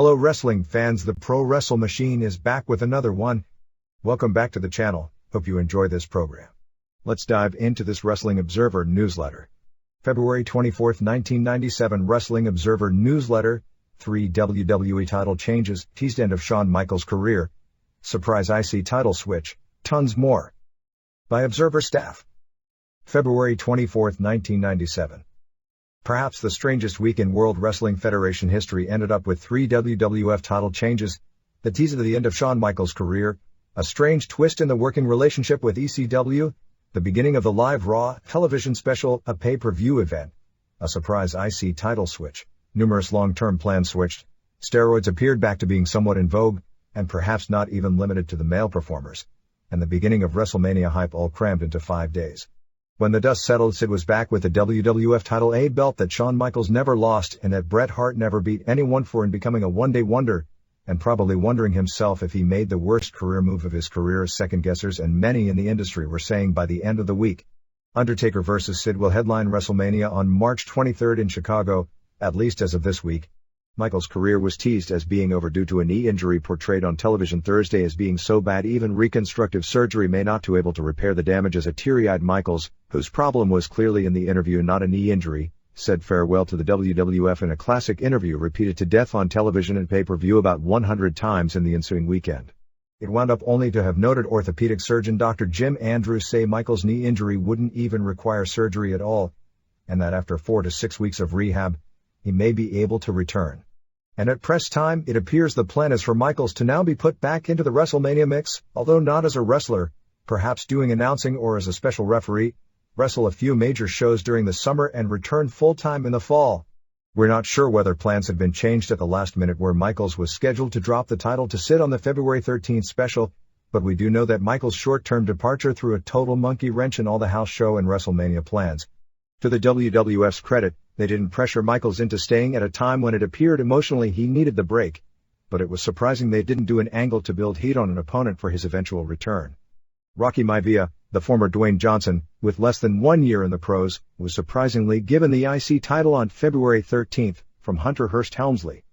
Hello wrestling fans, the Pro Wrestle Machine is back with another one. Welcome back to the channel, hope you enjoy this program. Let's dive into this Wrestling Observer newsletter. February 24, 1997 Wrestling Observer newsletter, 3 WWE title changes, teased end of Shawn Michaels' career, surprise IC title switch, tons more. By Observer staff. February 24, 1997. Perhaps the strangest week in World Wrestling Federation history ended up with 3 WWF title changes, the tease of the end of Shawn Michaels' career, a strange twist in the working relationship with ECW, the beginning of the live Raw television special, a pay-per-view event, a surprise IC title switch, numerous long-term plans switched, steroids appeared back to being somewhat in vogue, and perhaps not even limited to the male performers, and the beginning of WrestleMania hype all crammed into 5 days. When the dust settled, Sid was back with the WWF title, a belt that Shawn Michaels never lost and that Bret Hart never beat anyone for, in becoming a one-day wonder, and probably wondering himself if he made the worst career move of his career, as second-guessers and many in the industry were saying by the end of the week. Undertaker vs. Sid will headline WrestleMania on March 23 in Chicago, at least as of this week. Michaels' career was teased as being overdue to a knee injury, portrayed on television Thursday as being so bad even reconstructive surgery may not be able to repair the damage, as a teary-eyed Michaels, whose problem was clearly in the interview, not a knee injury, said farewell to the WWF in a classic interview repeated to death on television and pay-per-view about 100 times in the ensuing weekend. It wound up only to have noted orthopedic surgeon Dr. Jim Andrews say Michaels' knee injury wouldn't even require surgery at all, and that after 4 to 6 weeks of rehab, he may be able to return. And at press time, it appears the plan is for Michaels to now be put back into the WrestleMania mix, although not as a wrestler, perhaps doing announcing or as a special referee, wrestle a few major shows during the summer and return full-time in the fall. We're not sure whether plans have been changed at the last minute, where Michaels was scheduled to drop the title to Sid on the February 13th special, but we do know that Michaels' short-term departure threw a total monkey wrench in all the house show and WrestleMania plans. To the WWF's credit, they didn't pressure Michaels into staying at a time when it appeared emotionally he needed the break, but it was surprising they didn't do an angle to build heat on an opponent for his eventual return. Rocky Maivia, the former Dwayne Johnson, with less than 1 year in the pros, was surprisingly given the IC title on February 13th from Hunter Hearst Helmsley.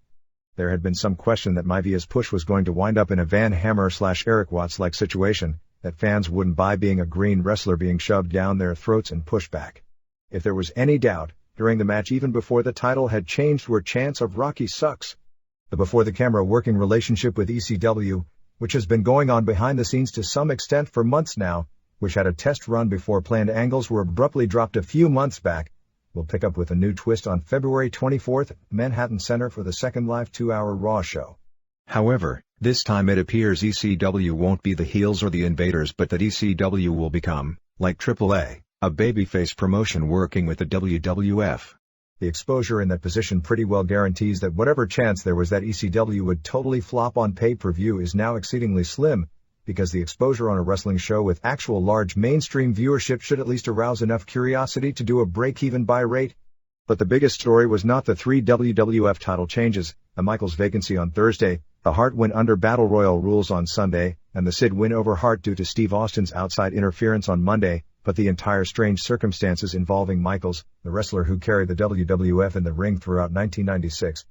There had been some question that Maivia's push was going to wind up in a Van Hammer/Eric Watts-like situation, that fans wouldn't buy, being a green wrestler being shoved down their throats and pushed back. If there was any doubt, during the match even before the title had changed, were chants of "Rocky sucks." The before-the-camera working relationship with ECW, which has been going on behind the scenes to some extent for months now, which had a test run before planned angles were abruptly dropped a few months back, will pick up with a new twist on February 24th at Manhattan Center for the second live 2-hour Raw show. However, this time it appears ECW won't be the heels or the invaders, but that ECW will become, like AAA, a babyface promotion working with the WWF. The exposure in that position pretty well guarantees that whatever chance there was that ECW would totally flop on pay-per-view is now exceedingly slim, because the exposure on a wrestling show with actual large mainstream viewership should at least arouse enough curiosity to do a break-even buy rate. But the biggest story was not the 3 WWF title changes, the Michaels vacancy on Thursday, the Hart win under Battle Royal rules on Sunday, and the Sid win over Hart due to Steve Austin's outside interference on Monday, but the entire strange circumstances involving Michaels, the wrestler who carried the WWF in the ring throughout 1996,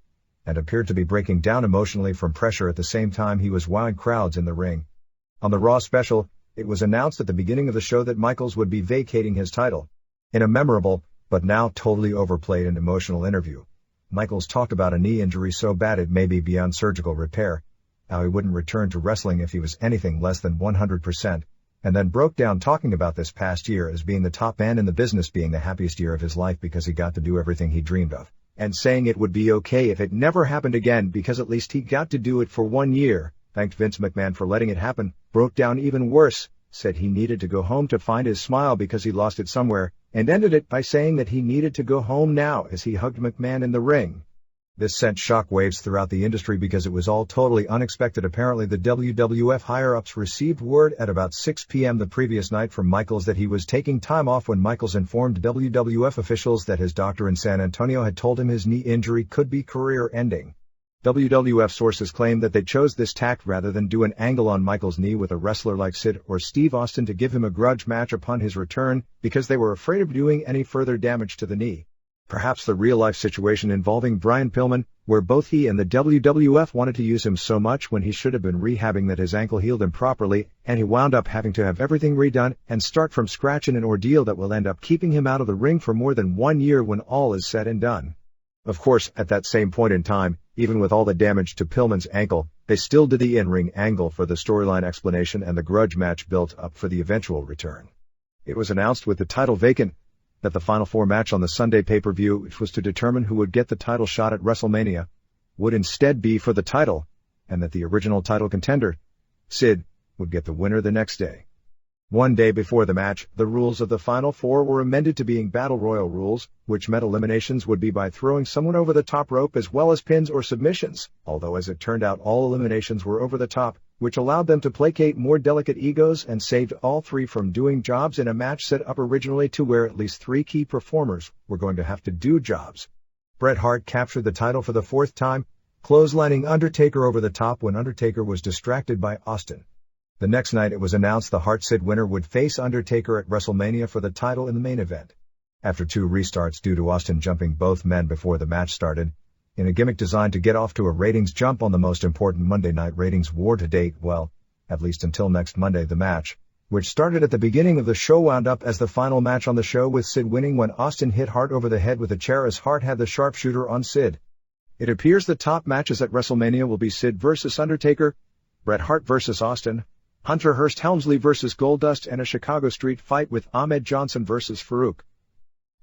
and appeared to be breaking down emotionally from pressure at the same time he was wowing crowds in the ring. On the Raw special, it was announced at the beginning of the show that Michaels would be vacating his title. In a memorable, but now totally overplayed and emotional interview, Michaels talked about a knee injury so bad it may be beyond surgical repair, how he wouldn't return to wrestling if he was anything less than 100%, and then broke down talking about this past year as being the top man in the business, being the happiest year of his life because he got to do everything he dreamed of, and saying it would be okay if it never happened again because at least he got to do it for 1 year, thanked Vince McMahon for letting it happen, broke down even worse, said he needed to go home to find his smile because he lost it somewhere, and ended it by saying that he needed to go home now as he hugged McMahon in the ring. This sent shockwaves throughout the industry because it was all totally unexpected. Apparently the WWF higher-ups received word at about 6 p.m. the previous night from Michaels that he was taking time off, when Michaels informed WWF officials that his doctor in San Antonio had told him his knee injury could be career-ending. WWF sources claim that they chose this tact rather than do an angle on Michaels' knee with a wrestler like Sid or Steve Austin to give him a grudge match upon his return, because they were afraid of doing any further damage to the knee. Perhaps the real-life situation involving Brian Pillman, where both he and the WWF wanted to use him so much when he should have been rehabbing that his ankle healed improperly, and he wound up having to have everything redone and start from scratch in an ordeal that will end up keeping him out of the ring for more than 1 year when all is said and done. Of course, at that same point in time, even with all the damage to Pillman's ankle, they still did the in-ring angle for the storyline explanation and the grudge match built up for the eventual return. It was announced with the title vacant that the Final Four match on the Sunday pay-per-view, which was to determine who would get the title shot at WrestleMania, would instead be for the title, and that the original title contender, Sid, would get the winner the next day. 1 day before the match, the rules of the Final Four were amended to being Battle Royal rules, which meant eliminations would be by throwing someone over the top rope as well as pins or submissions, although as it turned out all eliminations were over the top, which allowed them to placate more delicate egos and saved all three from doing jobs in a match set up originally to where at least 3 key performers were going to have to do jobs. Bret Hart captured the title for the 4th time, clotheslining Undertaker over the top when Undertaker was distracted by Austin. The next night it was announced the Hart-Sid winner would face Undertaker at WrestleMania for the title in the main event. After 2 restarts due to Austin jumping both men before the match started, in a gimmick designed to get off to a ratings jump on the most important Monday night ratings war to date, well, at least until next Monday, the match, which started at the beginning of the show, wound up as the final match on the show with Sid winning when Austin hit Hart over the head with a chair as Hart had the sharpshooter on Sid. It appears the top matches at WrestleMania will be Sid vs. Undertaker, Bret Hart vs. Austin, Hunter Hearst Helmsley vs. Goldust, and a Chicago street fight with Ahmed Johnson vs. Farouk.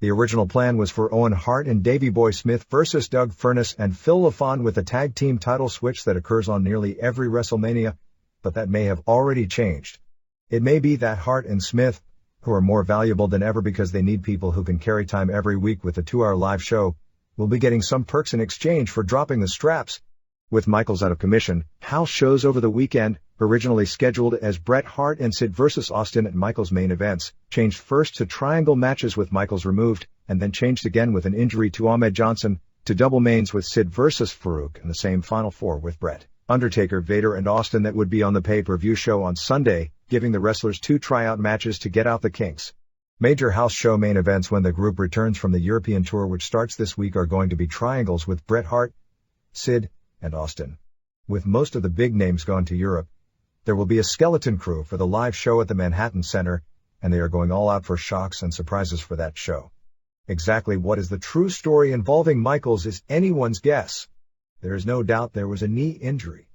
The original plan was for Owen Hart and Davey Boy Smith vs. Doug Furnas and Phil LaFon with a tag team title switch that occurs on nearly every WrestleMania, but that may have already changed. It may be that Hart and Smith, who are more valuable than ever because they need people who can carry time every week with a 2-hour live show, will be getting some perks in exchange for dropping the straps. With Michaels out of commission, house shows over the weekend, originally scheduled as Bret Hart and Sid vs. Austin at Michaels main events, changed first to triangle matches with Michaels removed, and then changed again with an injury to Ahmed Johnson, to double mains with Sid vs. Farouk and the same Final Four with Bret, Undertaker, Vader and Austin that would be on the pay-per-view show on Sunday, giving the wrestlers 2 tryout matches to get out the kinks. Major house show main events when the group returns from the European tour, which starts this week, are going to be triangles with Bret Hart, Sid, and Austin. With most of the big names gone to Europe, there will be a skeleton crew for the live show at the Manhattan Center, and they are going all out for shocks and surprises for that show. Exactly what is the true story involving Michaels is anyone's guess. There is no doubt there was a knee injury.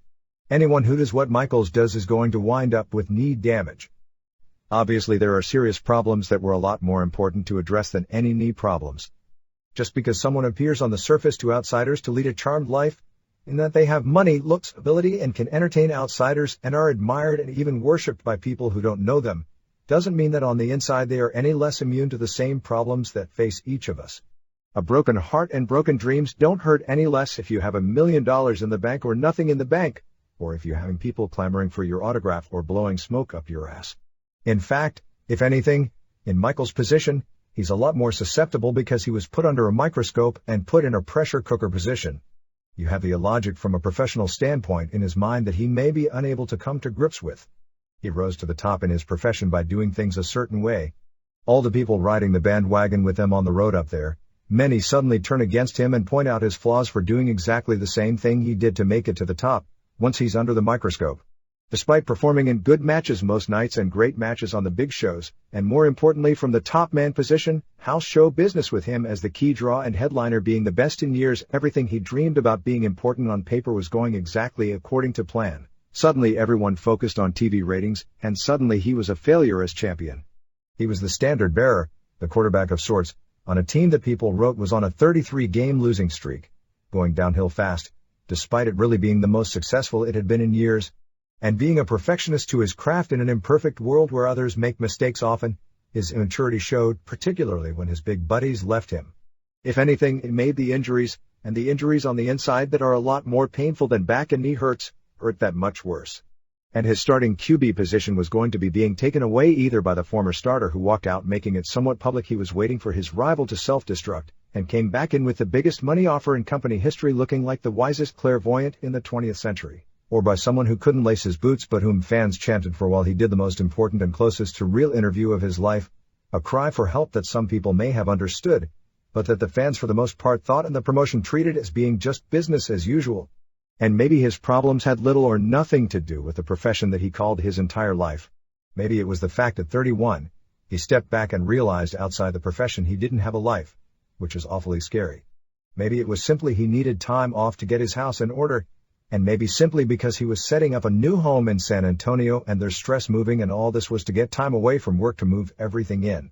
Anyone who does what Michaels does is going to wind up with knee damage. Obviously there are serious problems that were a lot more important to address than any knee problems. Just because someone appears on the surface to outsiders to lead a charmed life, in that they have money, looks, ability, and can entertain outsiders and are admired and even worshipped by people who don't know them, doesn't mean that on the inside they are any less immune to the same problems that face each of us. A broken heart and broken dreams don't hurt any less if you have $1 million in the bank or nothing in the bank, or if you're having people clamoring for your autograph or blowing smoke up your ass. In fact, if anything, in Michael's position, he's a lot more susceptible because he was put under a microscope and put in a pressure cooker position. You have the illogic from a professional standpoint in his mind that he may be unable to come to grips with. He rose to the top in his profession by doing things a certain way. All the people riding the bandwagon with them on the road up there, many suddenly turn against him and point out his flaws for doing exactly the same thing he did to make it to the top, once he's under the microscope. Despite performing in good matches most nights and great matches on the big shows, and more importantly from the top man position, house show business with him as the key draw and headliner being the best in years, everything he dreamed about being important on paper was going exactly according to plan. Suddenly everyone focused on TV ratings, and suddenly he was a failure as champion. He was the standard bearer, the quarterback of sorts, on a team that people wrote was on a 33-game losing streak, going downhill fast, despite it really being the most successful it had been in years. And being a perfectionist to his craft in an imperfect world where others make mistakes often, his immaturity showed, particularly when his big buddies left him. If anything, it made the injuries, and the injuries on the inside that are a lot more painful than back and knee hurts, hurt that much worse. And his starting QB position was going to be being taken away either by the former starter who walked out, making it somewhat public he was waiting for his rival to self-destruct, and came back in with the biggest money offer in company history looking like the wisest clairvoyant in the 20th century. Or by someone who couldn't lace his boots but whom fans chanted for while he did the most important and closest to real interview of his life, a cry for help that some people may have understood, but that the fans for the most part thought and the promotion treated as being just business as usual. And maybe his problems had little or nothing to do with the profession that he called his entire life. Maybe it was the fact that 31, he stepped back and realized outside the profession he didn't have a life, which is awfully scary. Maybe it was simply he needed time off to get his house in order, and maybe simply because he was setting up a new home in San Antonio and there's stress moving and all this was to get time away from work to move everything in.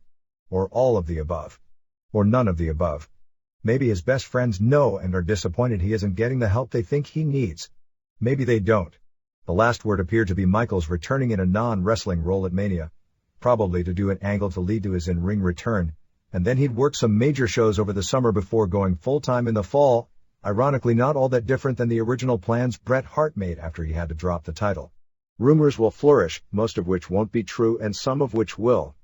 Or all of the above. Or none of the above. Maybe his best friends know and are disappointed he isn't getting the help they think he needs. Maybe they don't. The last word appeared to be Michaels returning in a non-wrestling role at Mania, probably to do an angle to lead to his in-ring return, and then he'd work some major shows over the summer before going full-time in the fall, ironically not all that different than the original plans Bret Hart made after he had to drop the title. Rumors will flourish, most of which won't be true and some of which will.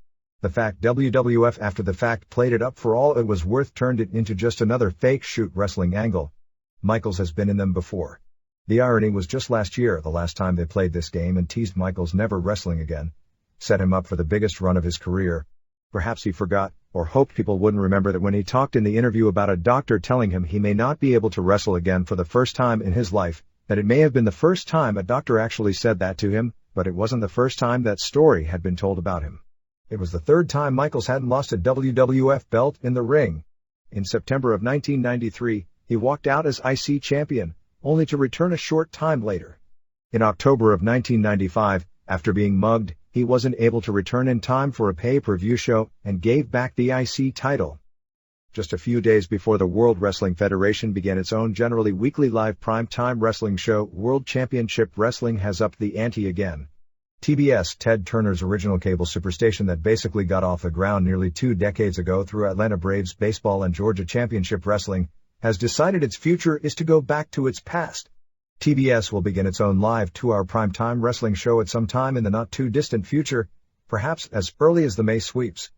The fact WWF after the fact played it up for all it was worth turned it into just another fake shoot wrestling angle. Michaels has been in them before. The irony was just last year, the last time they played this game and teased Michaels never wrestling again, set him up for the biggest run of his career. Perhaps he forgot, or hoped people wouldn't remember that when he talked in the interview about a doctor telling him he may not be able to wrestle again for the first time in his life, that it may have been the first time a doctor actually said that to him, but it wasn't the first time that story had been told about him. It was the third time Michaels hadn't lost a WWF belt in the ring. In September of 1993, he walked out as IC champion, only to return a short time later. In October of 1995, after being mugged, he wasn't able to return in time for a pay-per-view show and gave back the IC title. Just a few days before the World Wrestling Federation began its own generally weekly live prime-time wrestling show, World Championship Wrestling has upped the ante again. TBS, Ted Turner's original cable superstation that basically got off the ground nearly 2 decades ago through Atlanta Braves baseball and Georgia Championship Wrestling, has decided its future is to go back to its past. TBS will begin its own live 2-hour primetime wrestling show at some time in the not-too-distant future, perhaps as early as the May sweeps.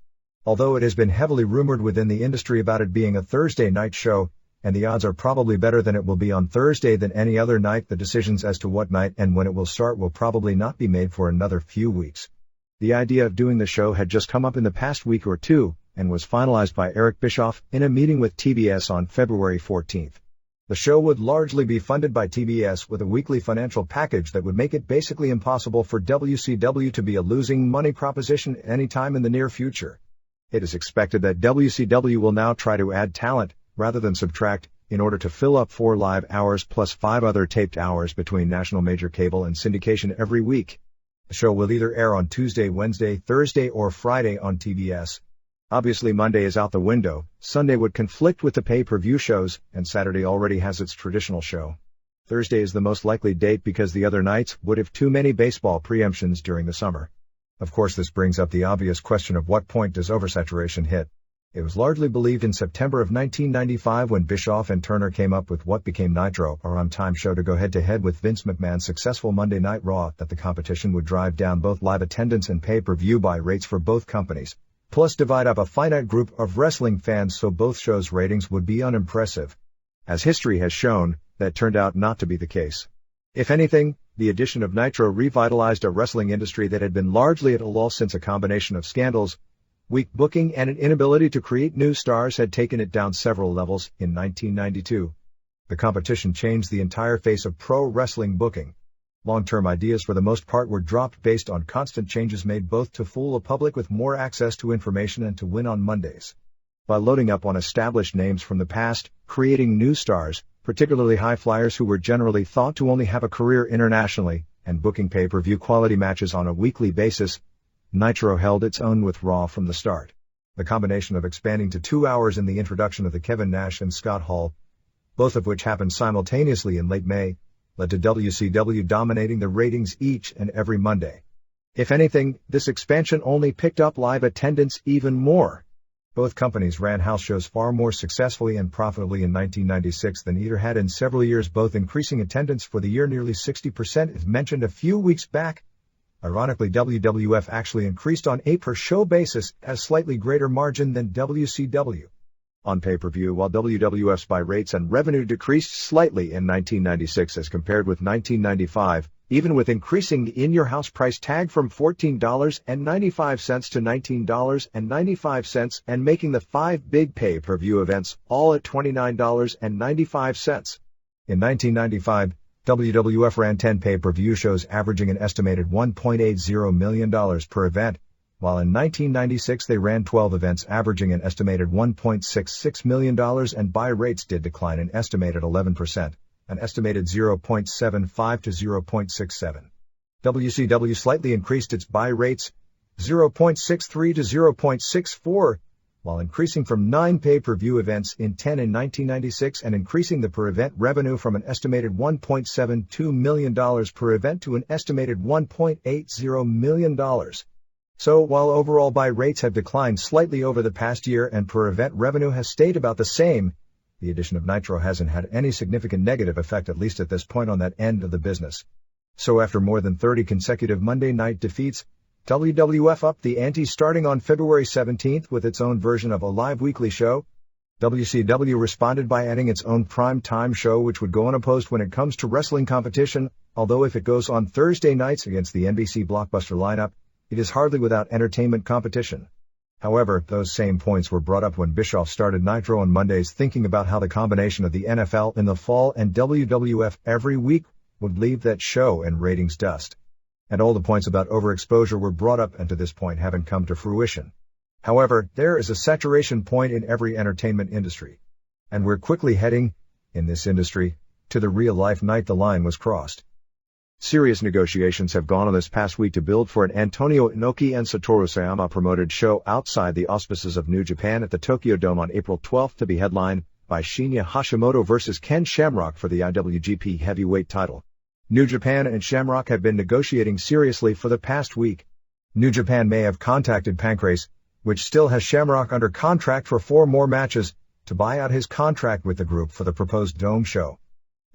Although it has been heavily rumored within the industry about it being a Thursday night show, and the odds are probably better than it will be on Thursday than any other night, the decisions as to what night and when it will start will probably not be made for another few weeks. The idea of doing the show had just come up in the past week or two, and was finalized by Eric Bischoff in a meeting with TBS on February 14th. The show would largely be funded by TBS with a weekly financial package that would make it basically impossible for WCW to be a losing money proposition any time in the near future. It is expected that WCW will now try to add talent, rather than subtract, in order to fill up 4 live hours plus 5 other taped hours between national major cable and syndication every week. The show will either air on Tuesday, Wednesday, Thursday, or Friday on TBS. Obviously Monday is out the window, Sunday would conflict with the pay-per-view shows, and Saturday already has its traditional show. Thursday is the most likely date because the other nights would have too many baseball preemptions during the summer. Of course this brings up the obvious question of what point does oversaturation hit. It was largely believed in September of 1995 when Bischoff and Turner came up with what became Nitro, a on-time show to go head-to-head with Vince McMahon's successful Monday Night Raw, that the competition would drive down both live attendance and pay-per-view buy rates for both companies, plus divide up a finite group of wrestling fans so both shows' ratings would be unimpressive. As history has shown, that turned out not to be the case. If anything, the addition of Nitro revitalized a wrestling industry that had been largely at a lull since a combination of scandals, weak booking and an inability to create new stars had taken it down several levels. In 1992, the competition changed the entire face of pro wrestling booking. Long-term ideas for the most part were dropped based on constant changes made both to fool a public with more access to information and to win on Mondays. By loading up on established names from the past, creating new stars, particularly high flyers who were generally thought to only have a career internationally, and booking pay-per-view quality matches on a weekly basis, Nitro held its own with Raw from the start. The combination of expanding to 2 hours and the introduction of the Kevin Nash and Scott Hall, both of which happened simultaneously in late May, led to WCW dominating the ratings each and every Monday. If anything, this expansion only picked up live attendance even more. Both companies ran house shows far more successfully and profitably in 1996 than either had in several years, both increasing attendance for the year nearly 60%, as mentioned a few weeks back. Ironically, WWF actually increased on a per-show basis at a slightly greater margin than WCW. On pay-per-view, while WWF's buy rates and revenue decreased slightly in 1996 as compared with 1995, even with increasing the in-your-house price tag from $14.95 to $19.95 and making the 5 big pay-per-view events all at $29.95. In 1995, WWF ran 10 pay-per-view shows averaging an estimated $1.80 million per event, while in 1996 they ran 12 events averaging an estimated $1.66 million and buy rates did decline an estimated 11%. An estimated 0.75 to 0.67. WCW slightly increased its buy rates, 0.63 to 0.64, while increasing from 9 pay-per-view events in 10 in 1996 and increasing the per-event revenue from an estimated $1.72 million per event to an estimated $1.80 million. So, while overall buy rates have declined slightly over the past year and per-event revenue has stayed about the same, the addition of Nitro hasn't had any significant negative effect, at least at this point, on that end of the business. So after more than 30 consecutive Monday night defeats, WWF upped the ante starting on February 17th with its own version of a live weekly show. WCW responded by adding its own prime time show, which would go unopposed when it comes to wrestling competition, although if it goes on Thursday nights against the NBC blockbuster lineup, it is hardly without entertainment competition. However, those same points were brought up when Bischoff started Nitro on Mondays, thinking about how the combination of the NFL in the fall and WWF every week would leave that show in ratings dust. And all the points about overexposure were brought up and to this point haven't come to fruition. However, there is a saturation point in every entertainment industry. And we're quickly heading, in this industry, to the real-life night the line was crossed. Serious negotiations have gone on this past week to build for an Antonio Inoki and Satoru Sayama promoted show outside the auspices of New Japan at the Tokyo Dome on April 12th to be headlined by Shinya Hashimoto vs. Ken Shamrock for the IWGP Heavyweight title. New Japan and Shamrock have been negotiating seriously for the past week. New Japan may have contacted Pancrase, which still has Shamrock under contract for 4 more matches, to buy out his contract with the group for the proposed Dome show.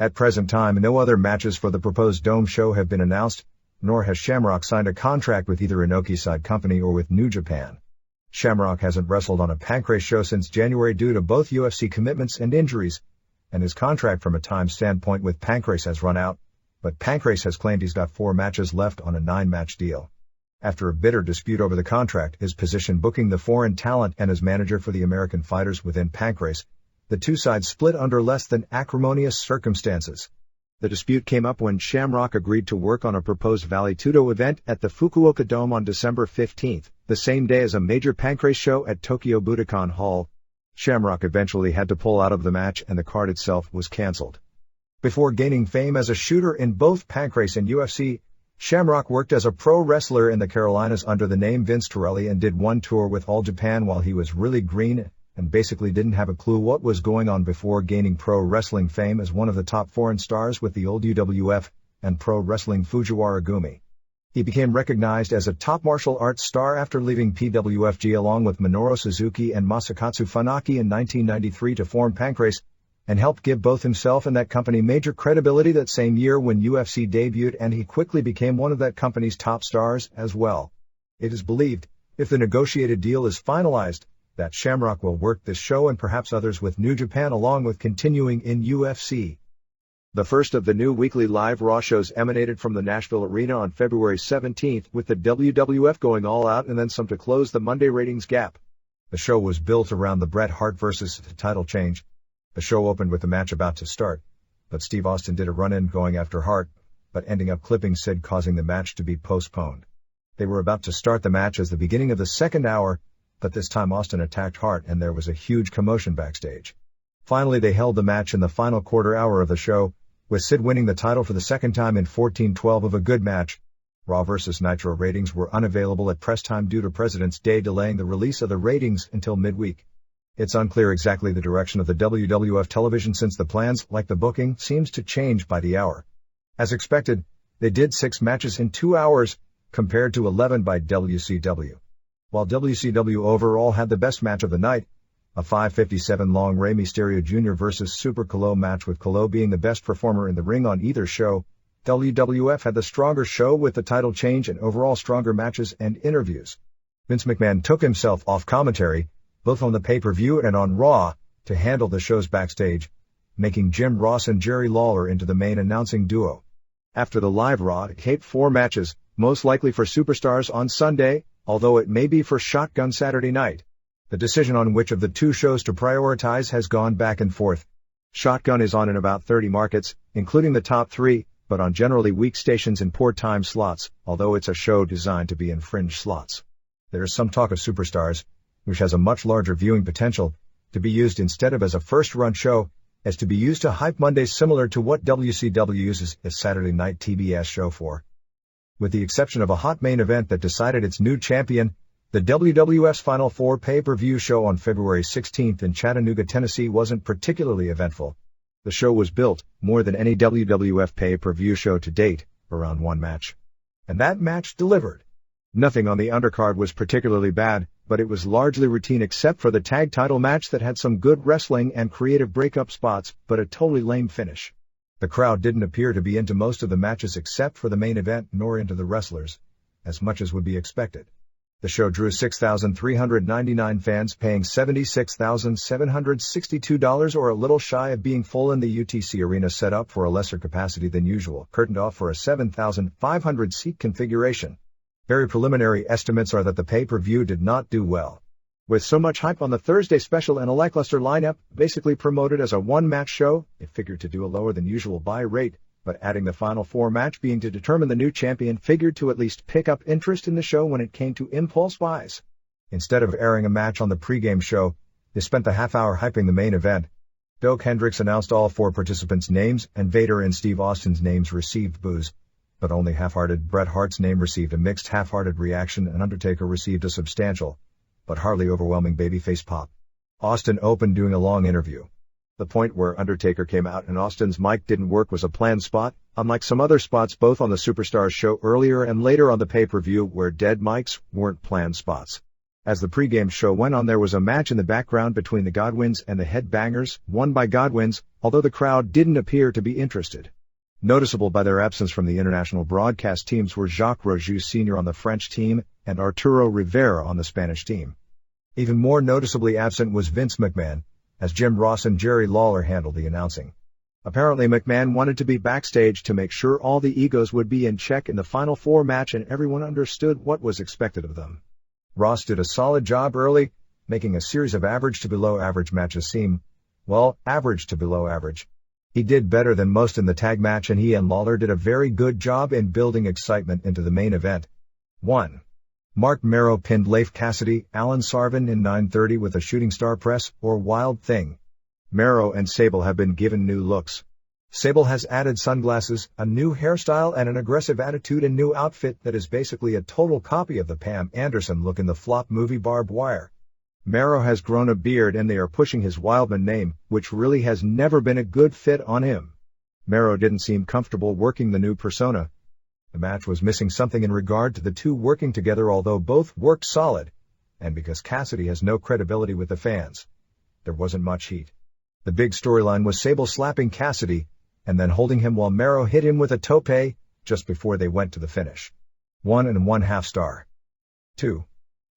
At present time, no other matches for the proposed Dome show have been announced, nor has Shamrock signed a contract with either Inoki's side company or with New Japan. Shamrock hasn't wrestled on a Pancrase show since January due to both UFC commitments and injuries, and his contract from a time standpoint with Pancrase has run out, but Pancrase has claimed he's got 4 matches left on a 9-match deal. After a bitter dispute over the contract, his position booking the foreign talent and as manager for the American fighters within Pancrase, the two sides split under less than acrimonious circumstances. The dispute came up when Shamrock agreed to work on a proposed Vale Tudo event at the Fukuoka Dome on December 15th, the same day as a major Pancrase show at Tokyo Budokan Hall. Shamrock eventually had to pull out of the match and the card itself was cancelled. Before gaining fame as a shooter in both Pancrase and UFC, Shamrock worked as a pro wrestler in the Carolinas under the name Vince Torelli and did one tour with All Japan while he was really green and basically didn't have a clue what was going on before gaining pro wrestling fame as one of the top foreign stars with the old UWF and Pro Wrestling Fujiwara Gumi. He became recognized as a top martial arts star after leaving PWFG along with Minoru Suzuki and Masakatsu Funaki in 1993 to form Pancrase, and helped give both himself and that company major credibility that same year when UFC debuted, and he quickly became one of that company's top stars as well. It is believed, if the negotiated deal is finalized, that Shamrock will work this show and perhaps others with New Japan along with continuing in UFC. The first of the new weekly live Raw shows emanated from the Nashville Arena on February 17th, with the WWF going all out and then some to close the Monday ratings gap. The show was built around the Bret Hart vs. title change. The show opened with the match about to start, but Steve Austin did a run-in going after Hart, but ending up clipping Sid, causing the match to be postponed. They were about to start the match as the beginning of the second hour, but this time Austin attacked Hart and there was a huge commotion backstage. Finally they held the match in the final quarter hour of the show, with Sid winning the title for the second time in 14-12 of a good match. Raw vs. Nitro ratings were unavailable at press time due to President's Day delaying the release of the ratings until midweek. It's unclear exactly the direction of the WWF television since the plans, like the booking, seems to change by the hour. As expected, they did 6 matches in 2 hours, compared to 11 by WCW. While WCW overall had the best match of the night, a 5:57 long Rey Mysterio Jr. vs. Super Calo match with Calo being the best performer in the ring on either show, WWF had the stronger show with the title change and overall stronger matches and interviews. Vince McMahon took himself off commentary, both on the pay-per-view and on Raw, to handle the shows backstage, making Jim Ross and Jerry Lawler into the main announcing duo. After the live Raw, it taped 4 matches, most likely for Superstars on Sunday, although it may be for Shotgun Saturday night. The decision on which of the 2 shows to prioritize has gone back and forth. Shotgun is on in about 30 markets, including the top 3, but on generally weak stations in poor time slots, although it's a show designed to be in fringe slots. There is some talk of Superstars, which has a much larger viewing potential, to be used instead of as a first-run show, as to be used to hype Mondays similar to what WCW uses its Saturday night TBS show for. With the exception of a hot main event that decided its new champion, the WWF's Final Four pay-per-view show on February 16th in Chattanooga, Tennessee wasn't particularly eventful. The show was built, more than any WWF pay-per-view show to date, around 1 match. And that match delivered. Nothing on the undercard was particularly bad, but it was largely routine except for the tag title match that had some good wrestling and creative breakup spots, but a totally lame finish. The crowd didn't appear to be into most of the matches except for the main event nor into the wrestlers, as much as would be expected. The show drew 6,399 fans paying $76,762 or a little shy of being full in the UTC arena set up for a lesser capacity than usual, curtained off for a 7,500 seat configuration. Very preliminary estimates are that the pay-per-view did not do well. With so much hype on the Thursday special and a lackluster lineup, basically promoted as a 1-match show, it figured to do a lower than usual buy rate, but adding the Final Four match being to determine the new champion figured to at least pick up interest in the show when it came to impulse buys. Instead of airing a match on the pregame show, they spent the half-hour hyping the main event. Doak Hendricks announced all 4 participants' names, and Vader and Steve Austin's names received boos, but only half-hearted. Bret Hart's name received a mixed half-hearted reaction, and Undertaker received a substantial, but hardly overwhelming babyface pop. Austin opened doing a long interview. The point where Undertaker came out and Austin's mic didn't work was a planned spot, unlike some other spots both on the Superstars show earlier and later on the pay-per-view where dead mics weren't planned spots. As the pregame show went on, there was a match in the background between the Godwins and the Headbangers, won by Godwins, although the crowd didn't appear to be interested. Noticeable by their absence from the international broadcast teams were Jacques Rougeau Sr. on the French team and Arturo Rivera on the Spanish team. Even more noticeably absent was Vince McMahon, as Jim Ross and Jerry Lawler handled the announcing. Apparently McMahon wanted to be backstage to make sure all the egos would be in check in the Final Four match and everyone understood what was expected of them. Ross did a solid job early, making a series of average to below average matches seem, well, average to below average. He did better than most in the tag match, and he and Lawler did a very good job in building excitement into the main event. 1. Mark Mero pinned Leif Cassidy, Alan Sarvin in 9:30 with a shooting star press, or Wild Thing. Mero and Sable have been given new looks. Sable has added sunglasses, a new hairstyle and an aggressive attitude and new outfit that is basically a total copy of the Pam Anderson look in the flop movie Barbed Wire. Mero has grown a beard and they are pushing his Wildman name, which really has never been a good fit on him. Mero didn't seem comfortable working the new persona. The match was missing something in regard to the two working together, although both worked solid, and because Cassidy has no credibility with the fans, there wasn't much heat. The big storyline was Sable slapping Cassidy, and then holding him while Mero hit him with a tope, just before they went to the finish. 1.5 star. 2.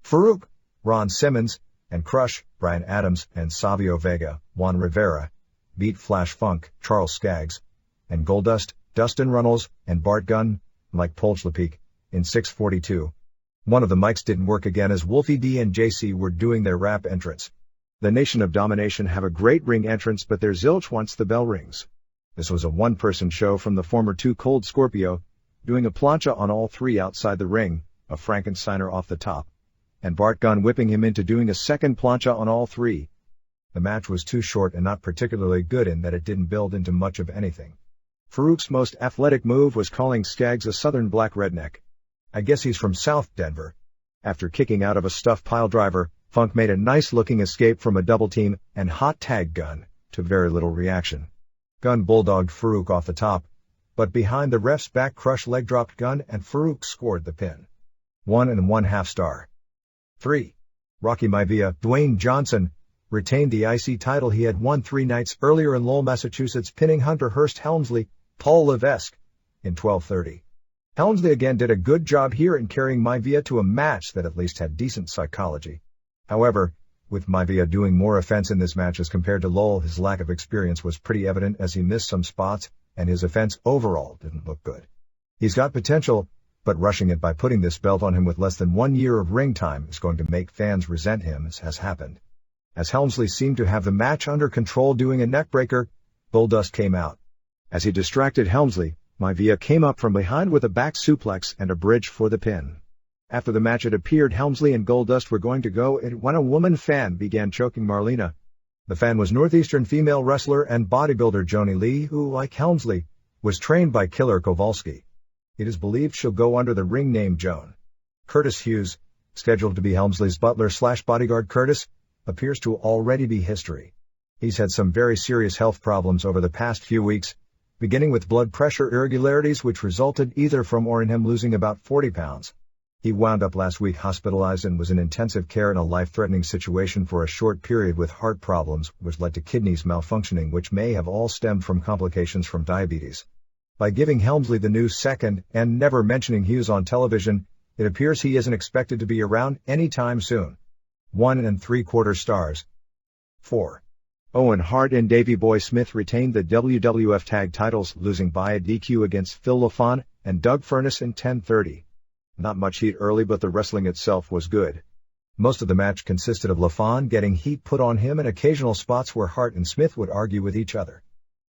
Farouk, Ron Simmons, and Crush, Bryan Adams, and Savio Vega, Juan Rivera, beat Flash Funk, Charles Skaggs, and Goldust, Dustin Runnels, and Bart Gunn, Mike Polchlepeek, in 6:42. One of the mics didn't work again as Wolfie D and JC were doing their rap entrance. The Nation of Domination have a great ring entrance, but they're zilch once the bell rings. This was a one-person show from the former Too Cold Scorpio, doing a plancha on all 3 outside the ring, a Frankensteiner off the top, and Bart Gunn whipping him into doing a second plancha on all 3. The match was too short and not particularly good in that it didn't build into much of anything. Farouk's most athletic move was calling Skaggs a southern black redneck. I guess he's from South Denver. After kicking out of a stuffed piledriver, Funk made a nice-looking escape from a double team and hot tag Gunn, to very little reaction. Gunn bulldogged Farouk off the top, but behind the ref's back Crush leg dropped Gunn and Farouk scored the pin. 1.5 star. 3. Rocky Maivia, Dwayne Johnson, retained the IC title he had won 3 nights earlier in Lowell, Massachusetts, pinning Hunter Hearst Helmsley, Paul Levesque, in 12:30. Helmsley again did a good job here in carrying Maivia to a match that at least had decent psychology. However, with Maivia doing more offense in this match as compared to Lowell, his lack of experience was pretty evident as he missed some spots, and his offense overall didn't look good. He's got potential, but rushing it by putting this belt on him with less than 1 year of ring time is going to make fans resent him, as has happened. As Helmsley seemed to have the match under control doing a neckbreaker, Goldust came out. As he distracted Helmsley, Maivia came up from behind with a back suplex and a bridge for the pin. After the match it appeared Helmsley and Goldust were going to go at it when a woman fan began choking Marlena. The fan was Northeastern female wrestler and bodybuilder Joni Lee, who, like Helmsley, was trained by Killer Kowalski. It is believed she'll go under the ring name Joan. Curtis Hughes, scheduled to be Helmsley's butler/bodyguard. Curtis appears to already be history. He's had some very serious health problems over the past few weeks, beginning with blood pressure irregularities which resulted either from or in him losing about 40 pounds. He wound up last week hospitalized and was in intensive care in a life-threatening situation for a short period with heart problems, which led to kidneys malfunctioning, which may have all stemmed from complications from diabetes. By giving Helmsley the news second and never mentioning Hughes on television, it appears he isn't expected to be around anytime soon. 1 3/4 stars. 4. Owen Hart and Davey Boy Smith retained the WWF Tag Titles, losing by a DQ against Phil LaFon and Doug Furnas in 10:30. Not much heat early, but the wrestling itself was good. Most of the match consisted of LaFon getting heat put on him and occasional spots where Hart and Smith would argue with each other.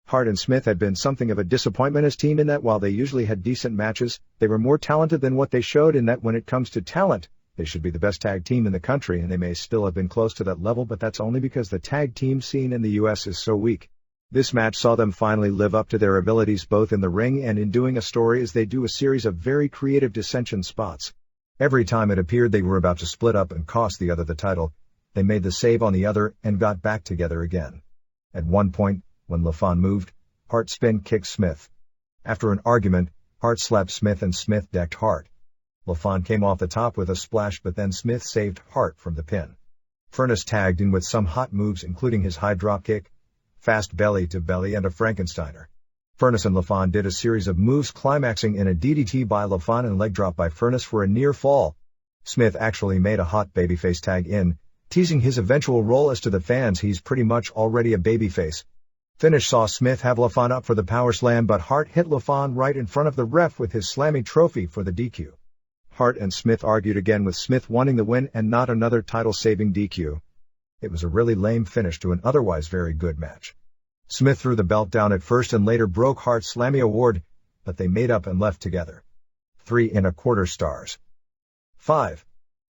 Hart and Smith had been something of a disappointment as team in that while they usually had decent matches, they were more talented than what they showed, in that when it comes to talent, they should be the best tag team in the country, and they may still have been close to that level, but that's only because the tag team scene in the US is so weak. This match saw them finally live up to their abilities both in the ring and in doing a story, as they do a series of very creative dissension spots. Every time it appeared they were about to split up and cost the other the title, they made the save on the other and got back together again. At one point, when LaFon moved, Hart spin kicked Smith. After an argument, Hart slapped Smith and Smith decked Hart. LaFon came off the top with a splash, but then Smith saved Hart from the pin. Furnas tagged in with some hot moves, including his high dropkick, fast belly to belly, and a Frankensteiner. Furnas and LaFon did a series of moves, climaxing in a DDT by LaFon and leg drop by Furnas for a near fall. Smith actually made a hot babyface tag in, teasing his eventual role, as to the fans he's pretty much already a babyface. Finish saw Smith have LaFon up for the power slam, but Hart hit LaFon right in front of the ref with his Slammy trophy for the DQ. Hart and Smith argued again, with Smith wanting the win and not another title-saving DQ. It was a really lame finish to an otherwise very good match. Smith threw the belt down at first and later broke Hart's Slammy award, but they made up and left together. 3 1/4 stars. 5.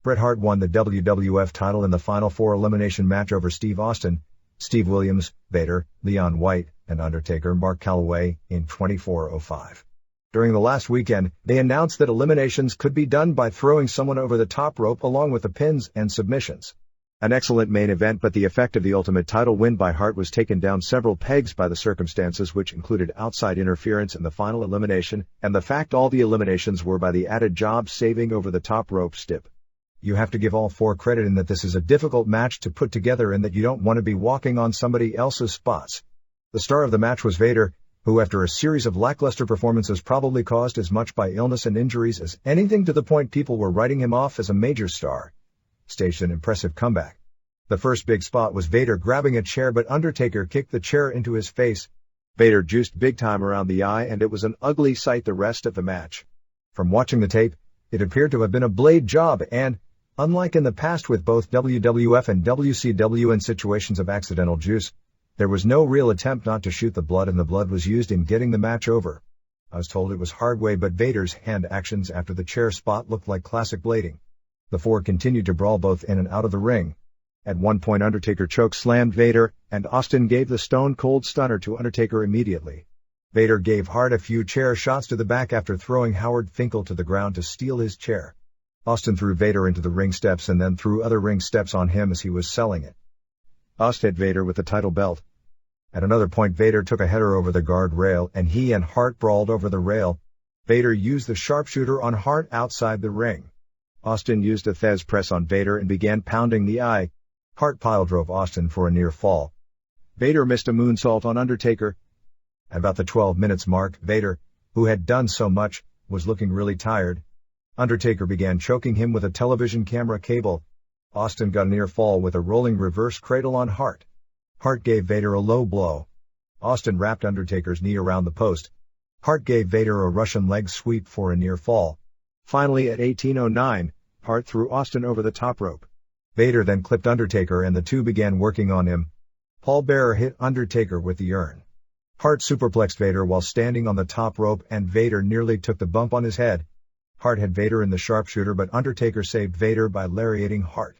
Bret Hart won the WWF title in the Final Four elimination match over Steve Austin, Steve Williams, Vader, Leon White, and Undertaker Mark Calloway in 24:05. During the last weekend, they announced that eliminations could be done by throwing someone over the top rope along with the pins and submissions. An excellent main event, but the effect of the Ultimate title win by Hart was taken down several pegs by the circumstances, which included outside interference in the final elimination, and the fact all the eliminations were by the added job saving over the top rope stip. You have to give all four credit in that this is a difficult match to put together and that you don't want to be walking on somebody else's spots. The star of the match was Vader, who after a series of lackluster performances, probably caused as much by illness and injuries as anything, to the point people were writing him off as a major star, staged an impressive comeback. The first big spot was Vader grabbing a chair, but Undertaker kicked the chair into his face. Vader juiced big time around the eye, and it was an ugly sight the rest of the match. From watching the tape, it appeared to have been a blade job and, unlike in the past with both WWF and WCW in situations of accidental juice, there was no real attempt not to shoot the blood, and the blood was used in getting the match over. I was told it was hard way, but Vader's hand actions after the chair spot looked like classic blading. The four continued to brawl both in and out of the ring. At one point Undertaker choke slammed Vader, and Austin gave the Stone Cold Stunner to Undertaker immediately. Vader gave Hart a few chair shots to the back after throwing Howard Finkel to the ground to steal his chair. Austin threw Vader into the ring steps and then threw other ring steps on him as he was selling it. Austin hit Vader with the title belt. At another point Vader took a header over the guard rail, and he and Hart brawled over the rail. Vader used the sharpshooter on Hart outside the ring. Austin used a Thez press on Vader and began pounding the eye. Hart pile-drove Austin for a near fall. Vader missed a moonsault on Undertaker. At about the 12 minutes mark, Vader, who had done so much, was looking really tired. Undertaker began choking him with a television camera cable. Austin got a near fall with a rolling reverse cradle on Hart. Hart gave Vader a low blow. Austin wrapped Undertaker's knee around the post. Hart gave Vader a Russian leg sweep for a near fall. Finally at 1809, Hart threw Austin over the top rope. Vader then clipped Undertaker and the two began working on him. Paul Bearer hit Undertaker with the urn. Hart superplexed Vader while standing on the top rope and Vader nearly took the bump on his head. Hart had Vader in the sharpshooter but Undertaker saved Vader by lariating Hart.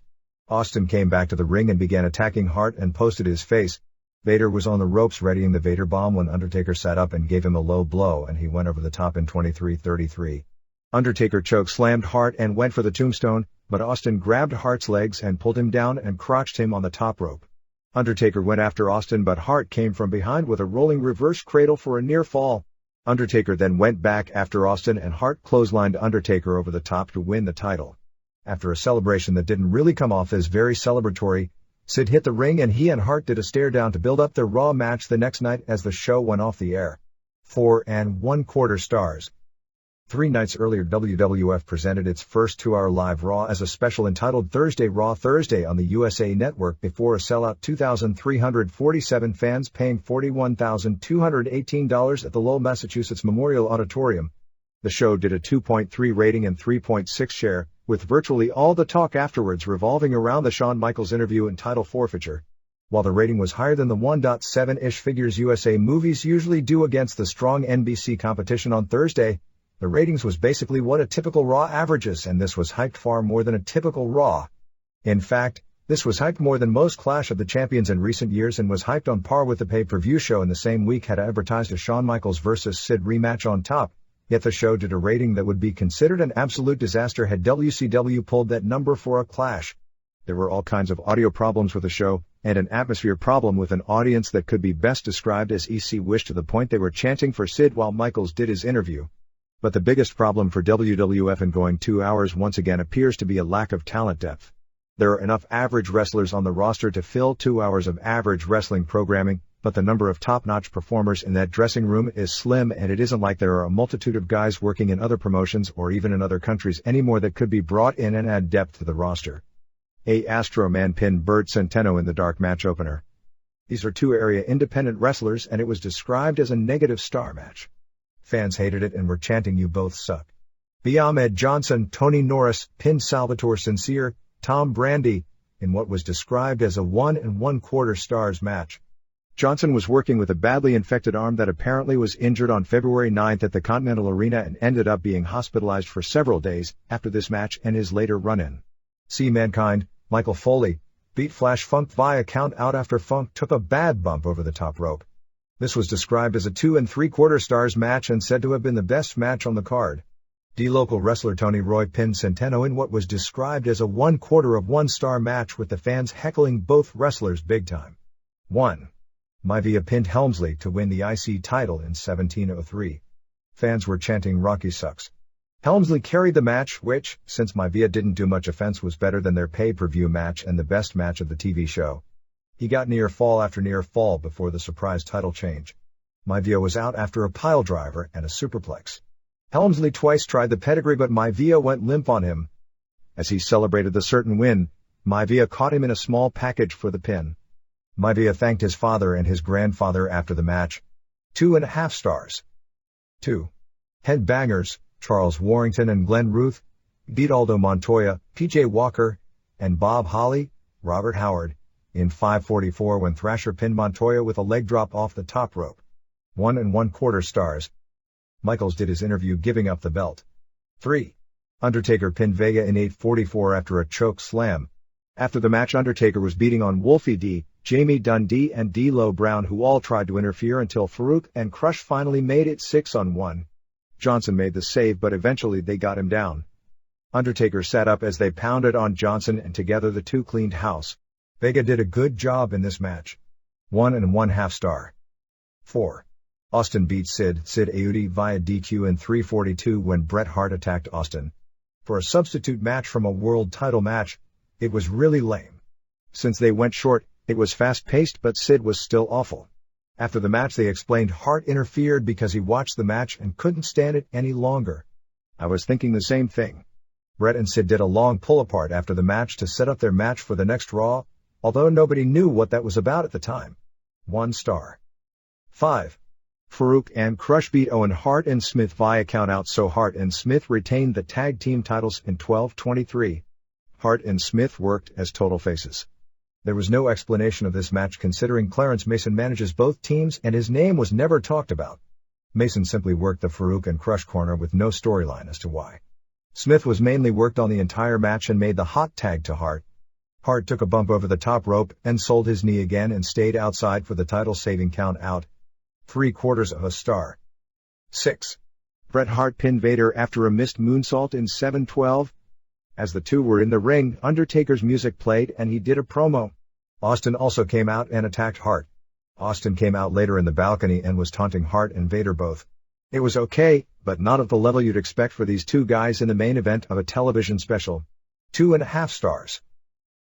Austin came back to the ring and began attacking Hart and posted his face. Vader was on the ropes readying the Vader bomb when Undertaker sat up and gave him a low blow and he went over the top in 23:33. Undertaker choke-slammed Hart and went for the tombstone, but Austin grabbed Hart's legs and pulled him down and crotched him on the top rope. Undertaker went after Austin but Hart came from behind with a rolling reverse cradle for a near fall. Undertaker then went back after Austin and Hart clotheslined Undertaker over the top to win the title. After a celebration that didn't really come off as very celebratory, Sid hit the ring and he and Hart did a stare down to build up their Raw match the next night as the show went off the air. 4 1/4 stars. 3 nights earlier WWF presented its first 2-hour live Raw as a special entitled Thursday Raw Thursday on the USA Network before a sellout 2,347 fans paying $41,218 at the Lowell, Massachusetts Memorial Auditorium. The show did a 2.3 rating and 3.6 share, with virtually all the talk afterwards revolving around the Shawn Michaels interview and title forfeiture. While the rating was higher than the 1.7-ish figures USA movies usually do against the strong NBC competition on Thursday, the ratings was basically what a typical Raw averages, and this was hyped far more than a typical Raw. In fact, this was hyped more than most Clash of the Champions in recent years and was hyped on par with the pay-per-view show in the same week had advertised a Shawn Michaels vs. Sid rematch on top, yet the show did a rating that would be considered an absolute disaster had WCW pulled that number for a Clash. There were all kinds of audio problems with the show, and an atmosphere problem with an audience that could be best described as EC-wish to the point they were chanting for Sid while Michaels did his interview. But the biggest problem for WWF in going 2 hours once again appears to be a lack of talent depth. There are enough average wrestlers on the roster to fill 2 hours of average wrestling programming, but the number of top-notch performers in that dressing room is slim and it isn't like there are a multitude of guys working in other promotions or even in other countries anymore that could be brought in and add depth to the roster. Astro Man pinned Bert Centeno in the dark match opener. These are 2 area independent wrestlers and it was described as a negative star match. Fans hated it and were chanting "You both suck." B. Ahmed Johnson, Tony Norris, pinned Salvatore Sincere, Tom Brandy, in what was described as a 1 1/4 stars match. Johnson was working with a badly infected arm that apparently was injured on February 9th at the Continental Arena and ended up being hospitalized for several days after this match and his later run-in. See Mankind, Michael Foley, beat Flash Funk via count out after Funk took a bad bump over the top rope. This was described as a 2 3/4 stars match and said to have been the best match on the card. Local wrestler Tony Roy pinned Centeno in what was described as a 1/4 of 1 star match with the fans heckling both wrestlers big time. 1. Maivia pinned Helmsley to win the IC title in 1703. Fans were chanting "Rocky sucks." Helmsley carried the match which, since Maivia didn't do much offense, was better than their pay-per-view match and the best match of the TV show. He got near fall after near fall before the surprise title change. Maivia was out after a pile driver and a superplex. Helmsley twice tried the pedigree but Maivia went limp on him. As he celebrated the certain win, Maivia caught him in a small package for the pin. Maivia thanked his father and his grandfather after the match. 2 1/2 stars. 2. Headbangers, Charles Warrington and Glenn Ruth, beat Aldo Montoya, PJ Walker, and Bob Holly, Robert Howard, in 5:44 when Thrasher pinned Montoya with a leg drop off the top rope. 1 1/4 stars. Michaels did his interview giving up the belt. 3. Undertaker pinned Vega in 8:44 after a choke slam. After the match, Undertaker was beating on Wolfie D, Jamie Dundee and D'Lo Brown, who all tried to interfere until Farouk and Crush finally made it 6-on-1. Johnson made the save but eventually they got him down. Undertaker sat up as they pounded on Johnson and together the two cleaned house. Vega did a good job in this match. 1 1/2 star. 4. Austin beat Sid Audi via DQ in 3:42 when Bret Hart attacked Austin. For a substitute match from a world title match, it was really lame. Since they went short, it was fast-paced but Sid was still awful. After the match they explained Hart interfered because he watched the match and couldn't stand it any longer. I was thinking the same thing. Bret and Sid did a long pull-apart after the match to set up their match for the next Raw, although nobody knew what that was about at the time. 1 star. 5. Farouk and Crush beat Owen Hart and Smith via countout, so Hart and Smith retained the tag team titles in 12-23. Hart and Smith worked as total faces. There was no explanation of this match considering Clarence Mason manages both teams and his name was never talked about. Mason simply worked the Farouk and Crush corner with no storyline as to why. Smith was mainly worked on the entire match and made the hot tag to Hart. Hart took a bump over the top rope and sold his knee again and stayed outside for the title-saving count out. 3/4 of a star. 6. Bret Hart pinned Vader after a missed moonsault in 7-12. As the two were in the ring, Undertaker's music played and he did a promo. Austin also came out and attacked Hart. Austin came out later in the balcony and was taunting Hart and Vader both. It was okay, but not at the level you'd expect for these two guys in the main event of a television special. 2.5 stars.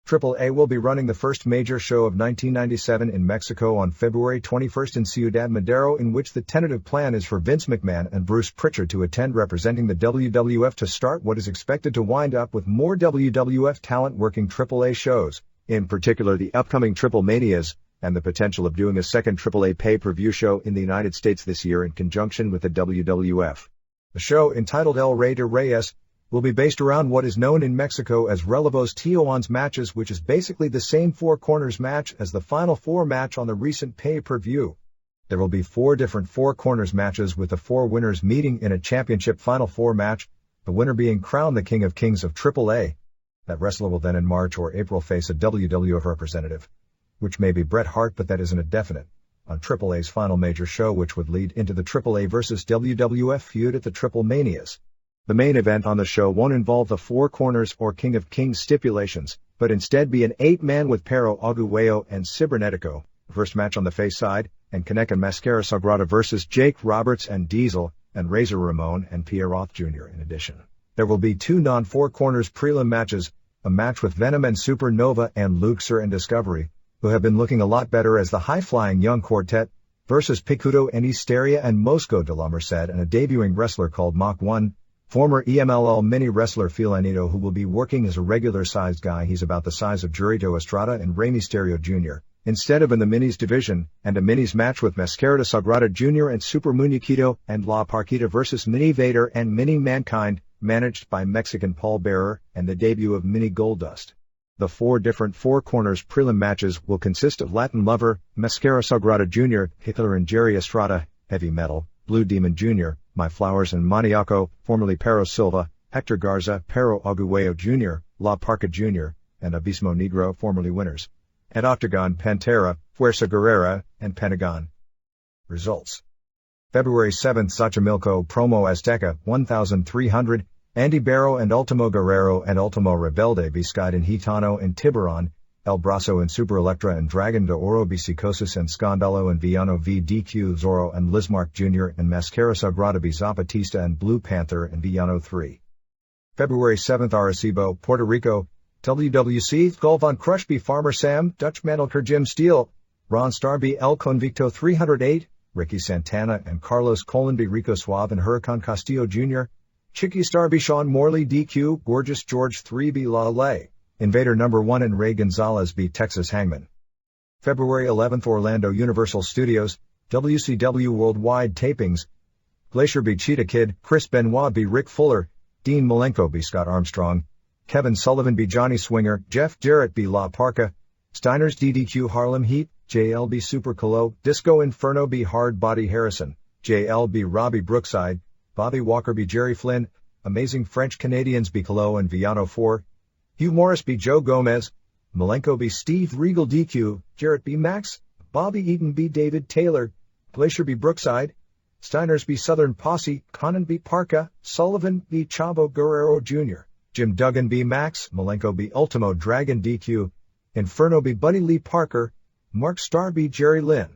AAA will be running the first major show of 1997 in Mexico on February 21 in Ciudad Madero, in which the tentative plan is for Vince McMahon and Bruce Pritchard to attend representing the WWF to start what is expected to wind up with more WWF talent working AAA shows, in particular the upcoming Triple Manias, and the potential of doing a second AAA pay-per-view show in the United States this year in conjunction with the WWF. The show, entitled El Rey de Reyes, will be based around what is known in Mexico as Relevos Tijuanas matches, which is basically the same four corners match as the Final Four match on the recent pay-per-view. There will be 4 different four corners matches with the 4 winners meeting in a championship Final Four match, the winner being crowned the King of Kings of AAA. That wrestler will then in March or April face a WWF representative, which may be Bret Hart, but that isn't a definite, on AAA's final major show, which would lead into the AAA versus WWF feud at the Triple Manias. The main event on the show won't involve the four corners or King of Kings stipulations, but instead be an 8-man with Pero Aguayo and Cibernetico, first match on the face side, and Canek and Mascara Sagrada versus Jake Roberts and Diesel, and Razor Ramon and Pierre Roth Jr. in addition. There will be 2 non-four corners prelim matches, a match with Venom and Supernova and Luxor and Discovery, who have been looking a lot better as the high-flying young quartet, versus Picudo and Hysteria and Mosco de la Merced, and a debuting wrestler called Mach 1, former EMLL mini wrestler Phil Anito, who will be working as a regular-sized guy. He's about the size of Jurito Estrada and Rey Mysterio Jr., instead of in the minis division, and a minis match with Mascara Sagrada Jr. and Super Muñequito and La Parquita versus Mini Vader and Mini Mankind, managed by Mexican Paul Bearer, and the debut of Mini Goldust. The 4 different four corners prelim matches will consist of Latin Lover, Mascara Sagrada Jr., Hitler and Jerry Estrada, Heavy Metal, Blue Demon Jr., My Flowers and Maniaco, formerly Pero Silva, Hector Garza, Pero Aguayo Jr., La Parca Jr., and Abismo Negro, formerly winners. At Octagon, Pantera, Fuerza Guerrera, and Pentagon. Results. February 7, Xochimilco, Promo Azteca, 1,300, Andy Barrow and Ultimo Guerrero and Ultimo Rebelde Biscayne and Gitano and Tiburon, El Brazo and Super Electra and Dragon de Oro Bisicosis and Scandalo and Villano v DQ Zorro and Lismark Jr. and Mascara Sagrada b Zapatista and Blue Panther and Villano 3. February 7, Arecibo, Puerto Rico, WWC, Gulf on Crush b Farmer Sam, Dutch Mandelker Jim Steele, Ron Star b El Convicto 308, Ricky Santana and Carlos Colon b Rico Suave and Huracan Castillo Jr., Chicky Star b Sean Morley DQ, Gorgeous George 3 b La Lay, Invader No. 1 and Ray Gonzalez b Texas Hangman. February 11, Orlando Universal Studios, WCW Worldwide Tapings, Glacier b Cheetah Kid, Chris Benoit b Rick Fuller, Dean Malenko b Scott Armstrong, Kevin Sullivan b Johnny Swinger, Jeff Jarrett b La Parca, Steiner's DDQ Harlem Heat, JLB Super Colo, Disco Inferno b Hard Body Harrison, JLB Robbie Brookside, Bobby Walker b Jerry Flynn, Amazing French Canadians b Colo and Villano 4, Hugh Morris b Joe Gomez, Malenko b Steve Regal DQ, Jarrett b Max, Bobby Eaton b David Taylor, Glacier b Brookside, Steiner's b Southern Posse, Conan b Parca, Sullivan b Chavo Guerrero Jr., Jim Duggan b Max, Malenko b Ultimo Dragon DQ, Inferno b Buddy Lee Parker, Mark Starr b Jerry Lynn.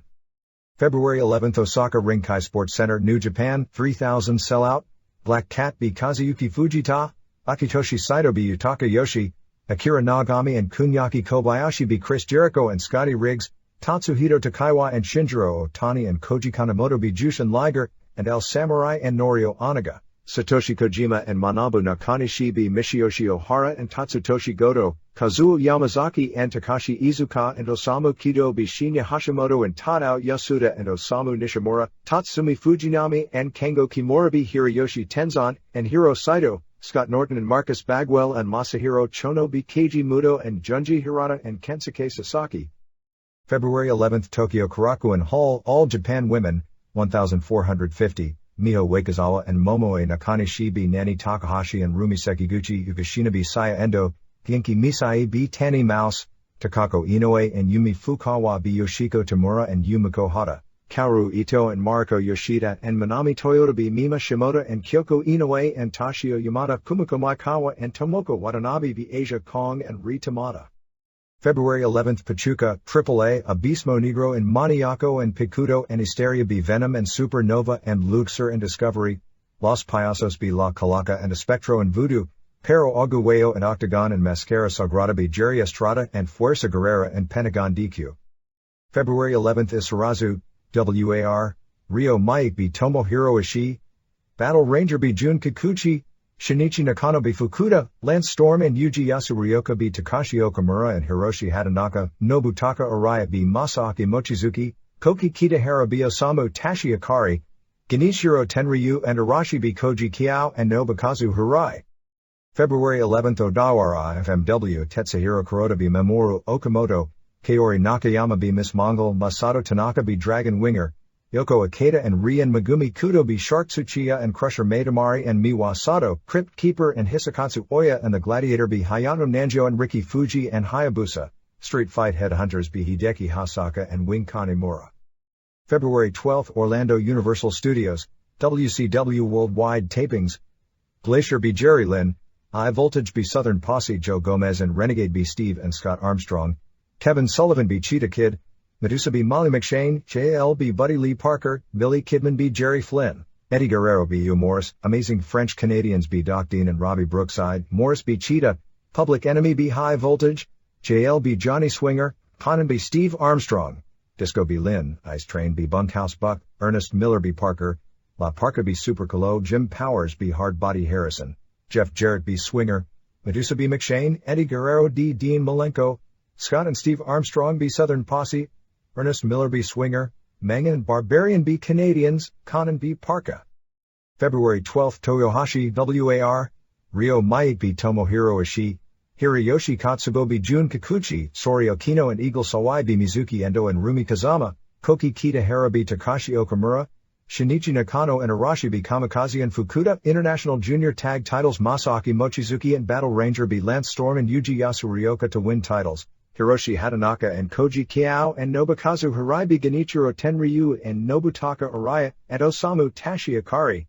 February 11, Osaka Rinkai Sports Center, New Japan, 3000 sellout, Black Cat b Kazuyuki Fujita, Akitoshi Saito b Yutaka Yoshi, Akira Nagami and Kunyaki Kobayashi b Chris Jericho and Scotty Riggs, Tatsuhito Takaiwa and Shinjiro Otani and Koji Kanemoto b Jushin Liger, and El Samurai and Norio Onaga, Satoshi Kojima and Manabu Nakanishi be Michiyoshi Ohara and Tatsutoshi Goto, Kazuo Yamazaki and Takashi Iizuka and Osamu Kido be Shinya Hashimoto and Tadao Yasuda and Osamu Nishimura, Tatsumi Fujinami and Kengo Kimura be Hiroyoshi Tenzan and Hiro Saito, Scott Norton and Marcus Bagwell and Masahiro Chono be Keiji Muto and Junji Hirata and Kensuke Sasaki. February 11th Tokyo Korakuen Hall All Japan Women, 1450, Miho Wakezawa and Momoe Nakanishi be Nani Takahashi and Rumi Sekiguchi Yukishina be Saya Endo, Genki Misai be Tani Mouse, Takako Inoue and Yumi Fukawa be Yoshiko Tamura and Yumiko Hata, Kaoru Ito and Mariko Yoshida and Manami Toyota be Mima Shimoda and Kyoko Inoue and Toshio Yamada, Kumiko Maikawa and Tomoko Watanabe be Asia Kong and Ri Tamada. February 11th Pachuca, AAA, Abismo Negro and Maniaco and Picudo and Hysteria be Venom and Supernova and Luxor and Discovery, Los Payasos be La Calaca and Espectro and Voodoo, Pero Aguayo and Octagon and Mascara Sagrada be Jerry Estrada and Fuerza Guerrera and Pentagon DQ. February 11th Isarazu, WAR, Rio Mike be Tomohiro Ishii, Battle Ranger be Jun Kikuchi, Shinichi Nakano be Fukuda, Lance Storm and Yuji Yasuryoka be Takashi Okamura and Hiroshi Hatanaka, Nobutaka Araya be Masaaki Mochizuki, Koki Kitahara be Osamu Tashi Akari, Ganishiro Tenryu and Arashi be Koji Kiao and Nobukazu Hirai. February 11th Odawara FMW Tetsuhiro Kuroda be Mamoru Okamoto, Kaori Nakayama be Miss Mongol, Masato Tanaka be Dragon Winger, Yoko Ikeda and Rian Megumi Kudo be Shark Tsuchiya and Crusher Maidamari and Miwa Sato, Crypt Keeper and Hisakatsu Oya and the Gladiator be Hayato Nanjo and Riki Fuji and Hayabusa, Street Fight Headhunters be Hideki Hasaka and Wing Kanimura. February 12th Orlando Universal Studios, WCW Worldwide Tapings, Glacier be Jerry Lynn, High Voltage be Southern Posse Joe Gomez and Renegade be Steve and Scott Armstrong, Kevin Sullivan be Cheetah Kid, Medusa be Molly McShane, JL be Buddy Lee Parker, Billy Kidman be Jerry Flynn, Eddie Guerrero be Hugh Morris, Amazing French Canadians be Doc Dean and Robbie Brookside, Morris be Cheetah, Public Enemy be High Voltage, JL be Johnny Swinger, Conan be Steve Armstrong, Disco be Lynn, Ice Train be Bunkhouse Buck, Ernest Miller be Parker, La Parka be Super Colo, Jim Powers be Hard Body Harrison, Jeff Jarrett be Swinger, Medusa be McShane, Eddie Guerrero D. Dean Malenko, Scott and Steve Armstrong be Southern Posse, Ernest Miller be Swinger, Mangan and Barbarian be Canadians, Conan be Parka. February 12th Toyohashi WAR, Ryo Mike be Tomohiro Ishii, Hiroyoshi Katsubo be Jun Kikuchi, Sori Okino and Eagle Sawai be Mizuki Endo and Rumi Kazama, Koki Kitahara be Takashi Okamura, Shinichi Nakano and Arashi be Kamikaze and Fukuda. International Junior Tag Titles Masaaki Mochizuki and Battle Ranger be Lance Storm and Yuji Yasuryoka to win titles. Hiroshi Hatanaka and Koji Kiao and Nobukazu Hirai be Genichiro Tenryu and Nobutaka Araya and Osamu Tashi Akari.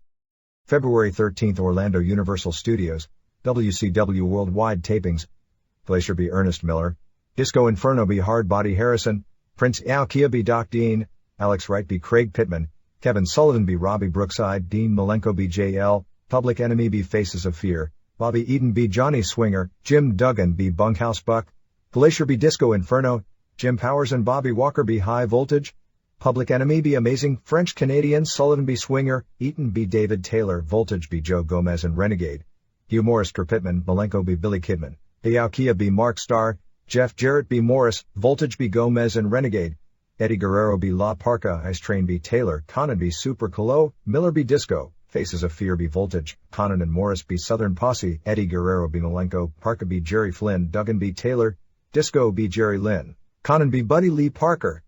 February 13th Orlando Universal Studios, WCW Worldwide Tapings, Glacier be Ernest Miller, Disco Inferno be Hard Body Harrison, Prince Aokia be Doc Dean, Alex Wright be Craig Pittman, Kevin Sullivan be Robbie Brookside, Dean Malenko be JL, Public Enemy be Faces of Fear, Bobby Eaton be Johnny Swinger, Jim Duggan be Bunkhouse Buck, Glacier be Disco Inferno, Jim Powers and Bobby Walker be High Voltage, Public Enemy be Amazing French Canadian, Sullivan be Swinger, Eaton be David Taylor, Voltage be Joe Gomez and Renegade, Hugh Morris Pittman, Malenko be Billy Kidman, Aokia be Mark Starr, Jeff Jarrett be Morris, Voltage be Gomez and Renegade, Eddie Guerrero be La Parka, Ice Train be Taylor, Conan be Super Colo, Miller be Disco, Faces of Fear be Voltage, Conan and Morris be Southern Posse, Eddie Guerrero be Malenko, Parka be Jerry Flynn, Duggan be Taylor, Disco be Jerry Lynn, Conan be Buddy Lee Parker.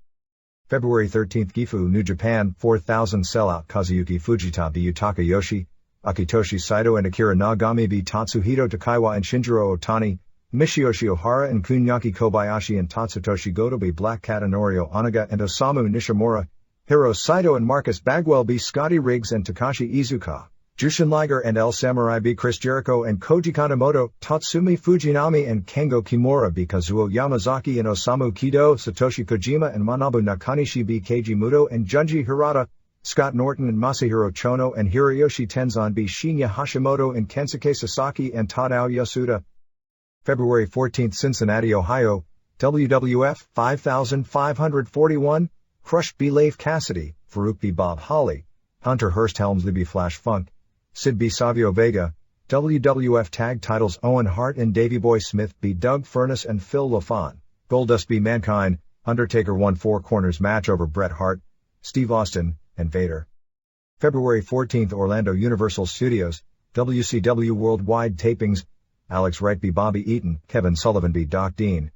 February 13th Gifu, New Japan, 4000 Sellout Kazuyuki Fujita be Yutaka Yoshi, Akitoshi Saito and Akira Nagami be Tatsuhito Takaiwa and Shinjiro Otani, Michiyoshi Ohara and Kunyaki Kobayashi and Tatsutoshi Goto be Black Cat and Norio Onaga and Osamu Nishimura, Hiro Saito and Marcus Bagwell be Scotty Riggs and Takashi Iizuka, Jushin Liger and El Samurai be Chris Jericho and Koji Kanemoto, Tatsumi Fujinami and Kengo Kimura be Kazuo Yamazaki and Osamu Kido, Satoshi Kojima and Manabu Nakanishi be Keiji Muto and Junji Hirata, Scott Norton and Masahiro Chono and Hiroyoshi Tenzan be Shinya Hashimoto and Kensuke Sasaki and Tadao Yasuda. February 14th Cincinnati, Ohio, WWF 5541, Crush be Leif Cassidy, Farouk be Bob Holly, Hunter Hurst Helmsley be Flash Funk, Sid B. Savio Vega. WWF Tag Titles Owen Hart and Davey Boy Smith b. Doug Furnas and Phil LaFon. Goldust b. Mankind. Undertaker won 4 corners match over Bret Hart, Steve Austin, and Vader. February 14th Orlando Universal Studios, WCW Worldwide Tapings. Alex Wright b. Bobby Eaton, Kevin Sullivan b. Doc Dean.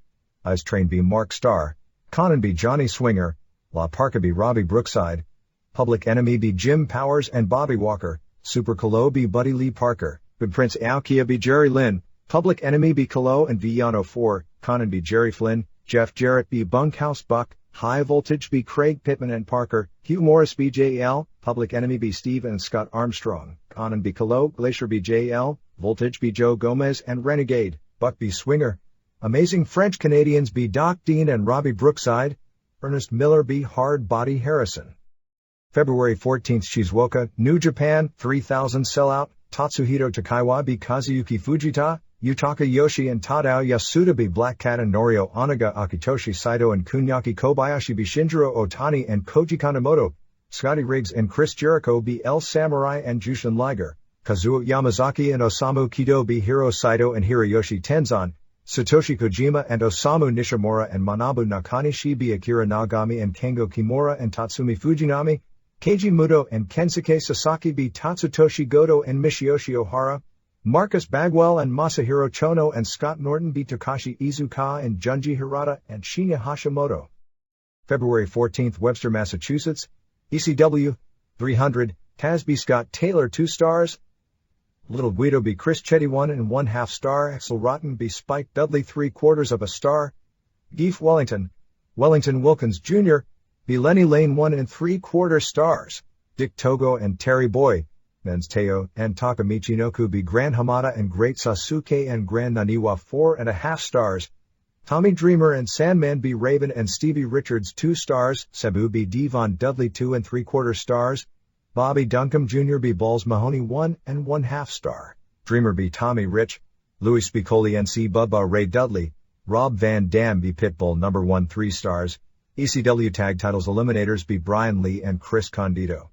Ice Train b. Mark Starr. Conan b. Johnny Swinger. La Parka b. Robbie Brookside. Public Enemy b. Jim Powers and Bobby Walker. Super Colo b. Buddy Lee Parker. Good Prince Aokia b. Jerry Lynn. Public Enemy b. Colo and Villano 4. Conan b. Jerry Flynn. Jeff Jarrett b. Bunkhouse Buck. High Voltage b. Craig Pittman and Parker. Hugh Morris b. JL. Public Enemy b. Steve and Scott Armstrong. Conan b. Colo. Glacier b. JL. Voltage b. Joe Gomez and Renegade. Buck b. Swinger. Amazing French Canadians b. Doc Dean and Robbie Brookside. Ernest Miller b. Hard Body Harrison. February 14th Shizuoka, New Japan, 3000 Sellout. Tatsuhito Takaiwa b. Kazuyuki Fujita. Yutaka Yoshi and Tadao Yasuda b. Black Cat and Norio Onaga. Akitoshi Saito and Kunyaki Kobayashi b. Shinjiro Otani and Koji Kanemoto. Scotty Riggs and Chris Jericho b. El Samurai and Jushin Liger. Kazuo Yamazaki and Osamu Kido b. Hiro Saito and Hiroyoshi Tenzan. Satoshi Kojima and Osamu Nishimura and Manabu Nakanishi b. Akira Nagami and Kengo Kimura and Tatsumi Fujinami. Keiji Muto and Kensuke Sasaki b. Tatsutoshi Goto and Michiyoshi Ohara. Marcus Bagwell and Masahiro Chono and Scott Norton b. Takashi Iizuka and Junji Hirata and Shinya Hashimoto. February 14th Webster, Massachusetts. ECW, 300, Taz b. Scott Taylor 2 stars. Little Guido b. Chris Chetty 1 1/2 star. Axel Rotten b. Spike Dudley 3/4 of a star. Geef Wellington Wilkins Jr. b. Lenny Lane 1 3/4 stars. Dick Togo and Terry Boy. Men's Teo and Taka Michinoku b. Gran Hamada and Great Sasuke and Gran Naniwa 4.5 stars. Tommy Dreamer and Sandman b. Raven and Stevie Richards 2 stars. Sabu b. Devon Dudley 2 3/4 stars. Bobby Duncombe Jr. b. Balls Mahoney 1 1/2 star. Dreamer b. Tommy Rich. Louis Spicoli NC Bubba Ray Dudley. Rob Van Dam b. Pitbull No. 1 3 stars. ECW Tag Titles Eliminators b. Brian Lee and Chris Condito.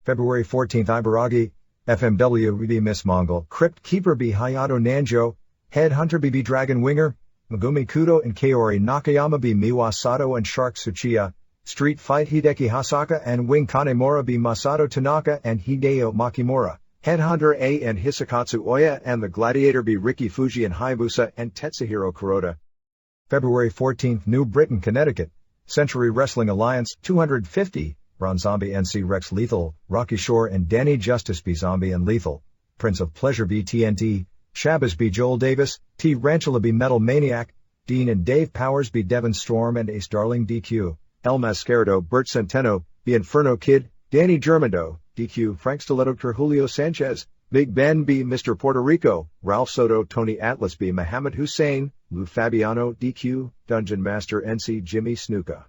February 14th Ibaragi, FMW b. Miss Mongol. Crypt Keeper b. Hayato Nanjo. Headhunter b. Dragon Winger. Megumi Kudo and Kaori Nakayama b. Miwa Sato and Shark Tsuchiya. Street Fight Hideki Hasaka and Wing Kanemura b. Masato Tanaka and Hideo Makimura. Headhunter A and Hisakatsu Oya and the Gladiator b. Riki Fuji and Hayabusa and Tetsuhiro Kuroda. February 14th New Britain, Connecticut. Century Wrestling Alliance, 250. Ron Zombie NC Rex Lethal, Rocky Shore and Danny Justice b. Zombie and Lethal. Prince of Pleasure b. TNT. Shabbos b. Joel Davis. T. Ranchula b. Metal Maniac. Dean and Dave Powers b. Devon Storm and Ace Darling DQ. El Mascarado, Bert Centeno, B. Inferno Kid, Danny Germando, DQ, Frank Stiletto, Julio Sanchez, Big Ben B. Mr. Puerto Rico, Ralph Soto, Tony Atlas B. Mohammed Hussein, Lou Fabiano, DQ, Dungeon Master NC Jimmy Snuka.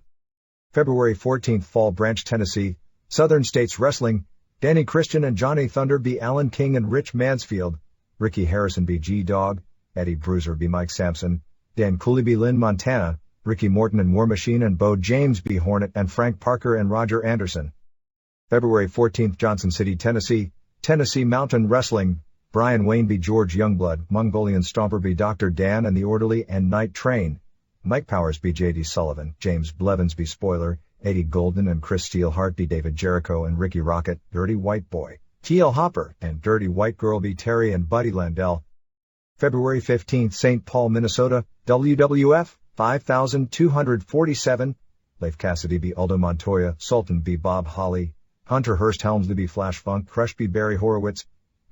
February 14th Fall Branch, Tennessee, Southern States Wrestling, Danny Christian and Johnny Thunder B. Alan King and Rich Mansfield, Ricky Harrison B. G-Dog, Eddie Bruiser B. Mike Sampson, Dan Cooley B. Lynn Montana, Ricky Morton and War Machine and Bo James B. Hornet and Frank Parker and Roger Anderson. February 14th Johnson City, Tennessee, Tennessee Mountain Wrestling, Brian Wayne b. George Youngblood, Mongolian Stomper b. Dr. Dan and the Orderly and Night Train, Mike Powers b. J.D. Sullivan, James Blevins b. Spoiler, Eddie Golden and Chris Steelheart b. David Jericho and Ricky Rocket, Dirty White Boy, T.L. Hopper and Dirty White Girl b. Terry and Buddy Landell. February 15th St. Paul, Minnesota, WWF, 5247, Leif Cassidy b. Aldo Montoya, Sultan b. Bob Holly, Hunter Hearst Helmsley b. Flash Funk, Crush b. Barry Horowitz,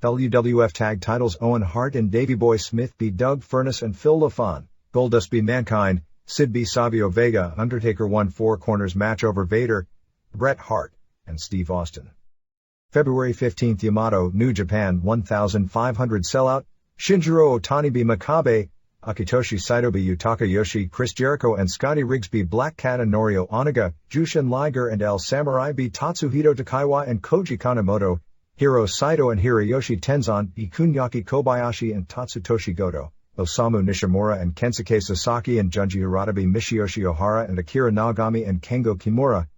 WWF Tag Titles Owen Hart and Davey Boy Smith b. Doug Furnas and Phil LaFon, Goldust b. Mankind, Sid b. Savio Vega, Undertaker won 4 corners match over Vader, Bret Hart, and Steve Austin. February 15th Yamato, New Japan, 1500 Sellout, Shinjiro Otani b. Makabe, Akitoshi Saito b. Yutaka Yoshi, Chris Jericho and Scotty Riggs b. Black Cat and Norio Onaga, Jushin Liger and El Samurai b. Tatsuhito Takaiwa and Koji Kanemoto, Hiro Saito and Hiroyoshi Tenzan b. Kunyaki Kobayashi and Tatsutoshi Goto, Osamu Nishimura and Kensuke Sasaki and Junji Hirata b. Michiyoshi Ohara and Akira Nagami and Kengo Kimura,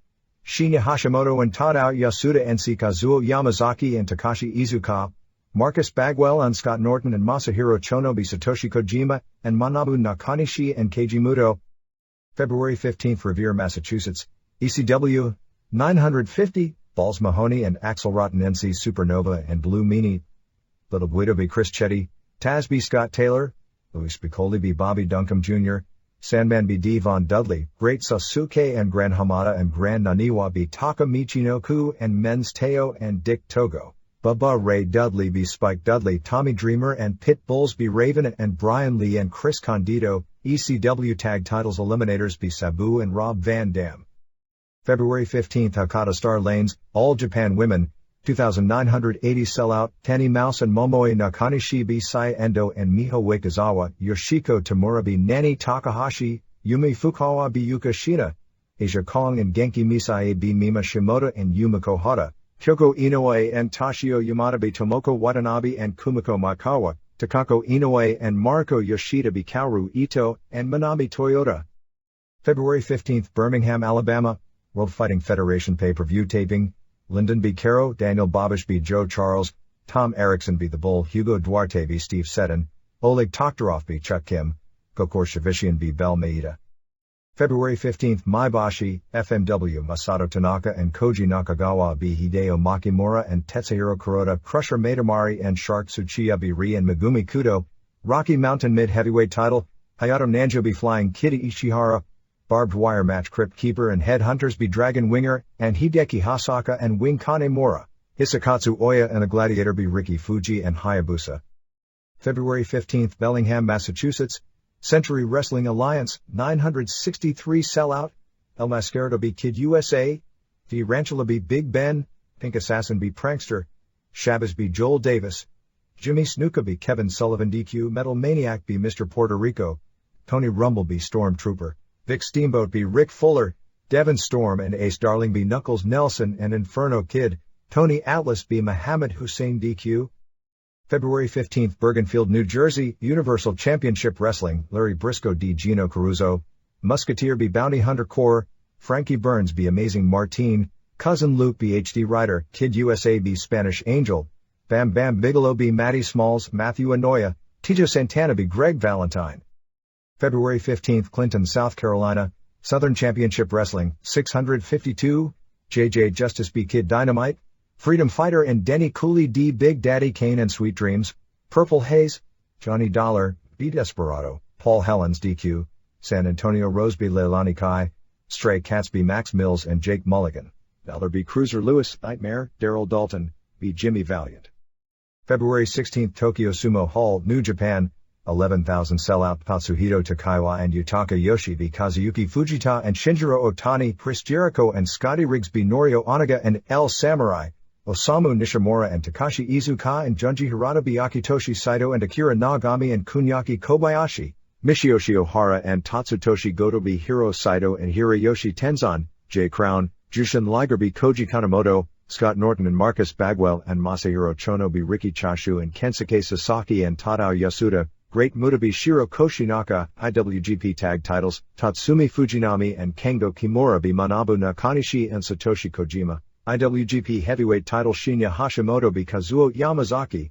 Shinya Hashimoto and Tadao Yasuda NC Kazuo Yamazaki and Takashi Iizuka, Marcus Bagwell and Scott Norton and Masahiro Chono be Satoshi Kojima and Manabu Nakanishi and Keiji Muto. February 15th, Revere, Massachusetts, ECW, 950, Balls Mahoney and Axelrod NC Supernova and Blue Meanie. Little Guido be Chris Chetty, Taz be Scott Taylor, Luis Piccoli be Bobby Duncombe Jr., Sandman be Devon Dudley, Great Sasuke and Gran Hamada and Gran Naniwa be Taka Michinoku and Men's Teo and Dick Togo. Bubba Ray Dudley be Spike Dudley, Tommy Dreamer and Pit Bulls be Raven and Brian Lee and Chris Condito. ECW Tag Titles Eliminators be Sabu and Rob Van Dam. February 15th, Hakata Star Lanes, All Japan Women, 2,980 Sellout, Tanny Mouse and Momoe Nakanishi be Saya Endo and Miho Wakizawa, Yoshiko Tamura be Nani Takahashi, Yumi Fukawa be Yuka Shina, Asia Kong and Genki Misae be Mima Shimoda and Yumiko Hara, Kyoko Inoue and Tashio Yamada be Tomoko Watanabe and Kumiko Makawa, Takako Inoue and Mariko Yoshida be Kaoru Ito and Manami Toyota. February 15th, Birmingham, Alabama, World Fighting Federation pay-per-view taping, Lyndon B. Caro, Daniel Bobish be Joe Charles, Tom Erickson be The Bull, Hugo Duarte be Steve Seddon, Oleg Toktarov be Chuck Kim, Kokor Shavishian be Bel Maeda. February 15th, Maibashi, FMW Masato Tanaka and Koji Nakagawa be Hideo Makimura and Tetsuhiro Kuroda, Crusher Matamari and Shark Tsuchiya be Ri and Megumi Kudo, Rocky Mountain Mid-Heavyweight title, Hayato Nanjo be Flying Kitty Ishihara, Barbed Wire match Crypt Keeper and Headhunters be Dragon Winger and Hideki Hasaka and Wing Kanemura, Hisakatsu Oya and a Gladiator be Riki Fuji and Hayabusa. February 15th, Bellingham, Massachusetts, Century Wrestling Alliance, 963 Sellout, El Mascarado be Kid USA, V Ranchula be Big Ben, Pink Assassin be Prankster, Shabbos be Joel Davis, Jimmy Snuka be Kevin Sullivan DQ, Metal Maniac be Mr. Puerto Rico, Tony Rumble be Stormtrooper, Vic Steamboat be Rick Fuller, Devin Storm and Ace Darling be Knuckles Nelson and Inferno Kid, Tony Atlas be Muhammad Hussein DQ. February 15th, Bergenfield, New Jersey, Universal Championship Wrestling, Larry Briscoe D. Gino Caruso, Musketeer be Bounty Hunter Core, Frankie Burns be Amazing Martine, Cousin Luke be HD Rider, Kid USA be Spanish Angel, Bam Bam Bigelow be Matty Smalls, Matthew Anoya, Tijo Santana be Greg Valentine. February 15th, Clinton, South Carolina, Southern Championship Wrestling, 652, JJ Justice be Kid Dynamite, Freedom Fighter and Denny Cooley D. Big Daddy Kane and Sweet Dreams, Purple Haze, Johnny Dollar, B. Desperado, Paul Helens DQ, San Antonio Rose be Leilani Kai, Stray Cats be Max Mills and Jake Mulligan, Valor be Cruiser Lewis, Nightmare, Daryl Dalton, be Jimmy Valiant. February 16th, Tokyo Sumo Hall, New Japan, 11,000 Sellout, Tatsuhito Takaiwa and Yutaka Yoshi be Kazuyuki Fujita and Shinjiro Otani, Chris Jericho and Scotty Riggs be Norio Onaga and El Samurai, Osamu Nishimura and Takashi Iizuka and Junji Hirata be Akitoshi Saito and Akira Nagami and Kunyaki Kobayashi, Michiyoshi Ohara and Tatsutoshi Goto be Hiro Saito and Hiroyoshi Tenzan, Jay Crown, Jushin Liger be Koji Kanemoto, Scott Norton and Marcus Bagwell and Masahiro Chono be Riki Chashu and Kensuke Sasaki and Tadao Yasuda, Great Muta be Shiro Koshinaka, IWGP Tag Titles, Tatsumi Fujinami and Kengo Kimura be Manabu Nakanishi and Satoshi Kojima, IWGP Heavyweight Title Shinya Hashimoto be Kazuo Yamazaki.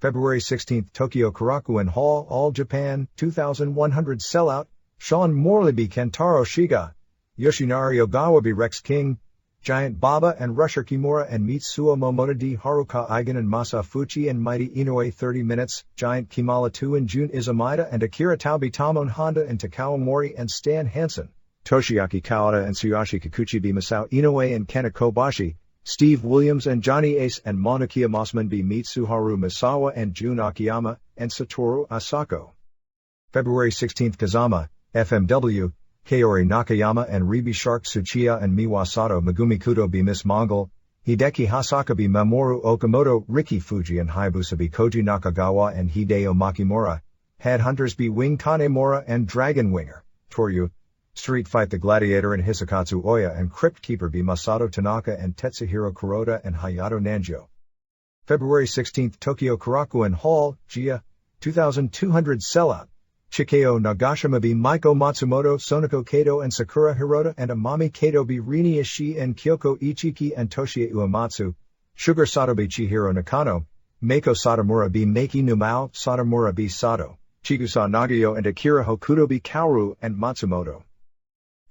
February 16th, Tokyo Korakuen Hall, All Japan, 2,100 Sellout, Sean Morley be Kentaro Shiga, Yoshinari Ogawa be Rex King, Giant Baba and Rusher Kimura and Mitsuo Momota D. Haruka Eigen and Masa Fuchi and Mighty Inoue 30 minutes, Giant Kimala 2 and Jun Izumida and Akira Taubi Tamon Honda and Takao Mori and Stan Hansen, Toshiaki Kawada and Tsuyoshi Kikuchi be Masao Inoue and Kena Kobashi, Steve Williams and Johnny Ace and Monakia Mossman be Mitsuharu Misawa and Jun Akiyama and Satoru Asako. February 16th, Kazama, FMW, Kaori Nakayama and Ribi Shark Tsuchiya and Miwasato Megumi Kudo be Miss Mongol, Hideki Hasaka be Mamoru Okamoto, Riki Fuji and Hayabusa be Koji Nakagawa and Hideo Makimura, Headhunters be Wing Kanemura and Dragon Winger, Toryu, Street Fight the Gladiator and Hisakatsu Oya and Crypt Keeper be Masato Tanaka and Tetsuhiro Kuroda and Hayato Nanjo. February 16th, Tokyo Korakuen Hall, Gia, 2,200 Sellout, Chikeo Nagashima b Maiko Matsumoto, Sonoko Kato and Sakura Hirota and Amami Kato b Rini Ishii and Kyoko Ichiki and Toshie Uematsu, Sugar Sato b Chihiro Nakano, Meiko Satomura b Meiki Numao, Satomura b Sato, Chigusa Nagayo and Akira Hokuto b Kaoru and Matsumoto.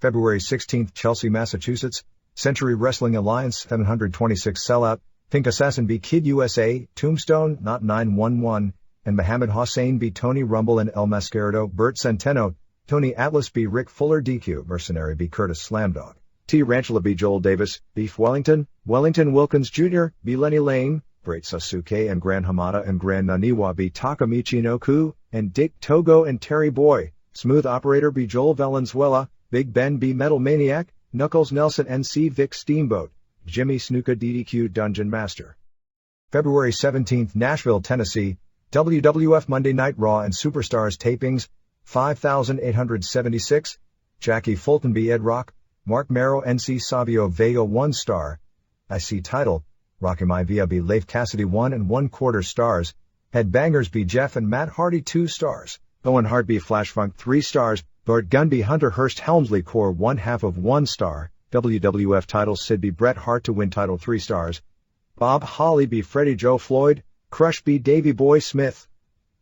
February 16, Chelsea, Massachusetts, Century Wrestling Alliance 726 sellout, Pink Assassin b Kid USA, Tombstone, Not 911, and Muhammad Hossein b Tony Rumble and El Mascarado, Bert Centeno, Tony Atlas b Rick Fuller DQ, Mercenary b Curtis Slamdog, T. Ranchula b Joel Davis, Beef Wellington, Wellington Wilkins Jr., b Lenny Lane, Great Sasuke and Grand Hamada and Grand Naniwa b Takamichi no Ku, and Dick Togo and Terry Boy, Smooth Operator b Joel Valenzuela, Big Ben b Metal Maniac, Knuckles Nelson NC Vic Steamboat, Jimmy Snuka DDQ Dungeon Master. February 17, Nashville, Tennessee, WWF Monday Night Raw and Superstars tapings, 5,876, Jackie Fulton b Ed Rock, Mark Merrow NC Savio Vega 1 star, IC title, Rocky Maivia b Leif Cassidy 1 1/4 stars, Headbangers b Jeff and Matt Hardy 2 stars, Owen Hart b Flash Funk 3 stars, Bart Gunn b Hunter Hearst Helmsley Core 1/2 of 1 star, WWF title Sid b Bret Hart to win title 3 stars, Bob Holly b Freddie Joe Floyd, Crush b Davey Boy Smith,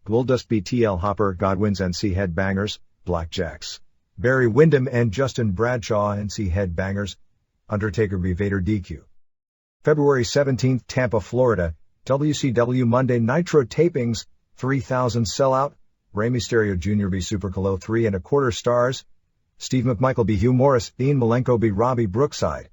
Goldust b TL Hopper, Godwins NC Headbangers, Blackjacks, Barry Windham and Justin Bradshaw NC Headbangers, Undertaker b Vader DQ. February 17, Tampa, Florida, WCW Monday Nitro tapings, 3,000 sellout, Rey Mysterio Jr. b Super Colo 3 1/4 stars, Steve McMichael b Hugh Morris, Ian Malenko b Robbie Brookside,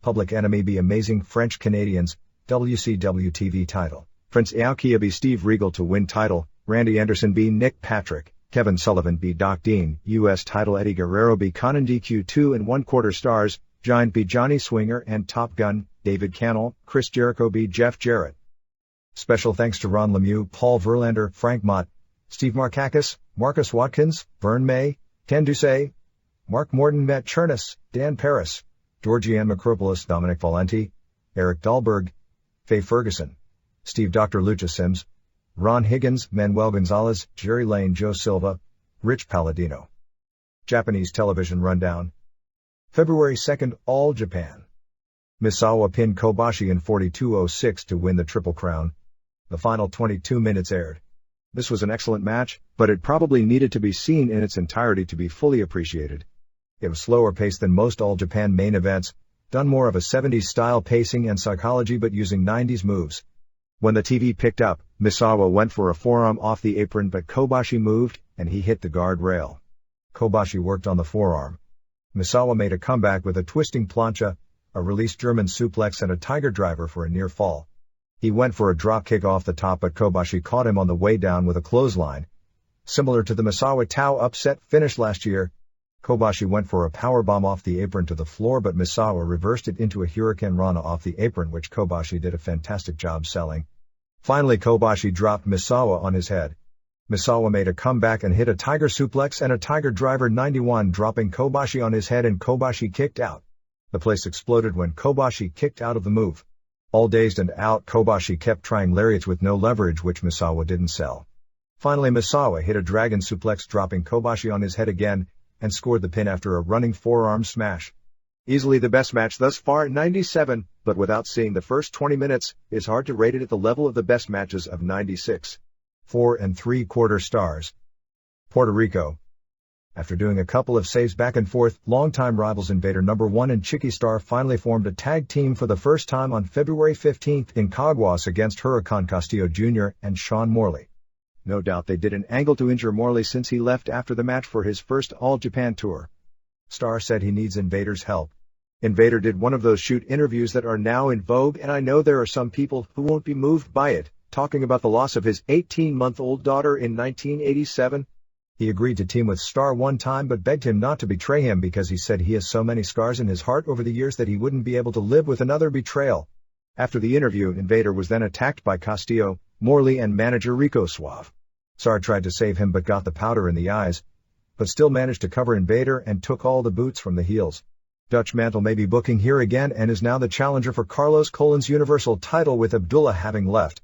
Public Enemy b Amazing French Canadians, WCW TV title, Prince Aokia b Steve Regal to win title, Randy Anderson b Nick Patrick, Kevin Sullivan b Doc Dean, US title Eddie Guerrero b Conan DQ 2 1/4 stars, Giant b Johnny Swinger and Top Gun, David Cannell, Chris Jericho b Jeff Jarrett. Special thanks to Ron Lemieux, Paul Verlander, Frank Mott, Steve Markakis, Marcus Watkins, Vern May, Ken Ducey, Mark Morton, Matt Chernis, Dan Paris, Georgianne Macropoulos, Dominic Valenti, Eric Dahlberg, Faye Ferguson, Steve Dr. Lucha Sims, Ron Higgins, Manuel Gonzalez, Jerry Lane, Joe Silva, Rich Palladino. Japanese television rundown. February 2, All Japan. Misawa pinned Kobashi in 42:06 to win the Triple Crown. The final 22 minutes aired. This was an excellent match, but it probably needed to be seen in its entirety to be fully appreciated. It was slower paced than most All Japan main events, done more of a 70s style pacing and psychology but using 90s moves. When the TV picked up, Misawa went for a forearm off the apron but Kobashi moved, and he hit the guard rail. Kobashi worked on the forearm. Misawa made a comeback with a twisting plancha, a released German suplex and a tiger driver for a near fall. He went for a drop kick off the top but Kobashi caught him on the way down with a clothesline. Similar to the Misawa Tao upset finish last year, Kobashi went for a powerbomb off the apron to the floor but Misawa reversed it into a Hurricane Rana off the apron which Kobashi did a fantastic job selling. Finally Kobashi dropped Misawa on his head. Misawa made a comeback and hit a tiger suplex and a tiger driver 91 dropping Kobashi on his head and Kobashi kicked out. The place exploded when Kobashi kicked out of the move. All dazed and out, Kobashi kept trying lariats with no leverage which Misawa didn't sell. Finally Misawa hit a dragon suplex dropping Kobashi on his head again, and scored the pin after a running forearm smash. Easily the best match thus far at 97, but without seeing the first 20 minutes, it's hard to rate it at the level of the best matches of 96. 4 3/4 stars. Puerto Rico. After doing a couple of saves back and forth, longtime rivals Invader No. 1 and Chicky Star finally formed a tag team for the first time on February 15 in Caguas against Huracan Castillo Jr. and Sean Morley. No doubt they did an angle to injure Morley since he left after the match for his first All Japan tour. Star said he needs Invader's help. Invader did one of those shoot interviews that are now in vogue and I know there are some people who won't be moved by it, talking about the loss of his 18-month-old daughter in 1987. He agreed to team with Star one time but begged him not to betray him because he said he has so many scars in his heart over the years that he wouldn't be able to live with another betrayal. After the interview, Invader was then attacked by Castillo, Morley and manager Rico Suave. Star tried to save him but got the powder in the eyes, but still managed to cover Invader and took all the boots from the heels. Dutch Mantle may be booking here again and is now the challenger for Carlos Colon's Universal title with Abdullah having left.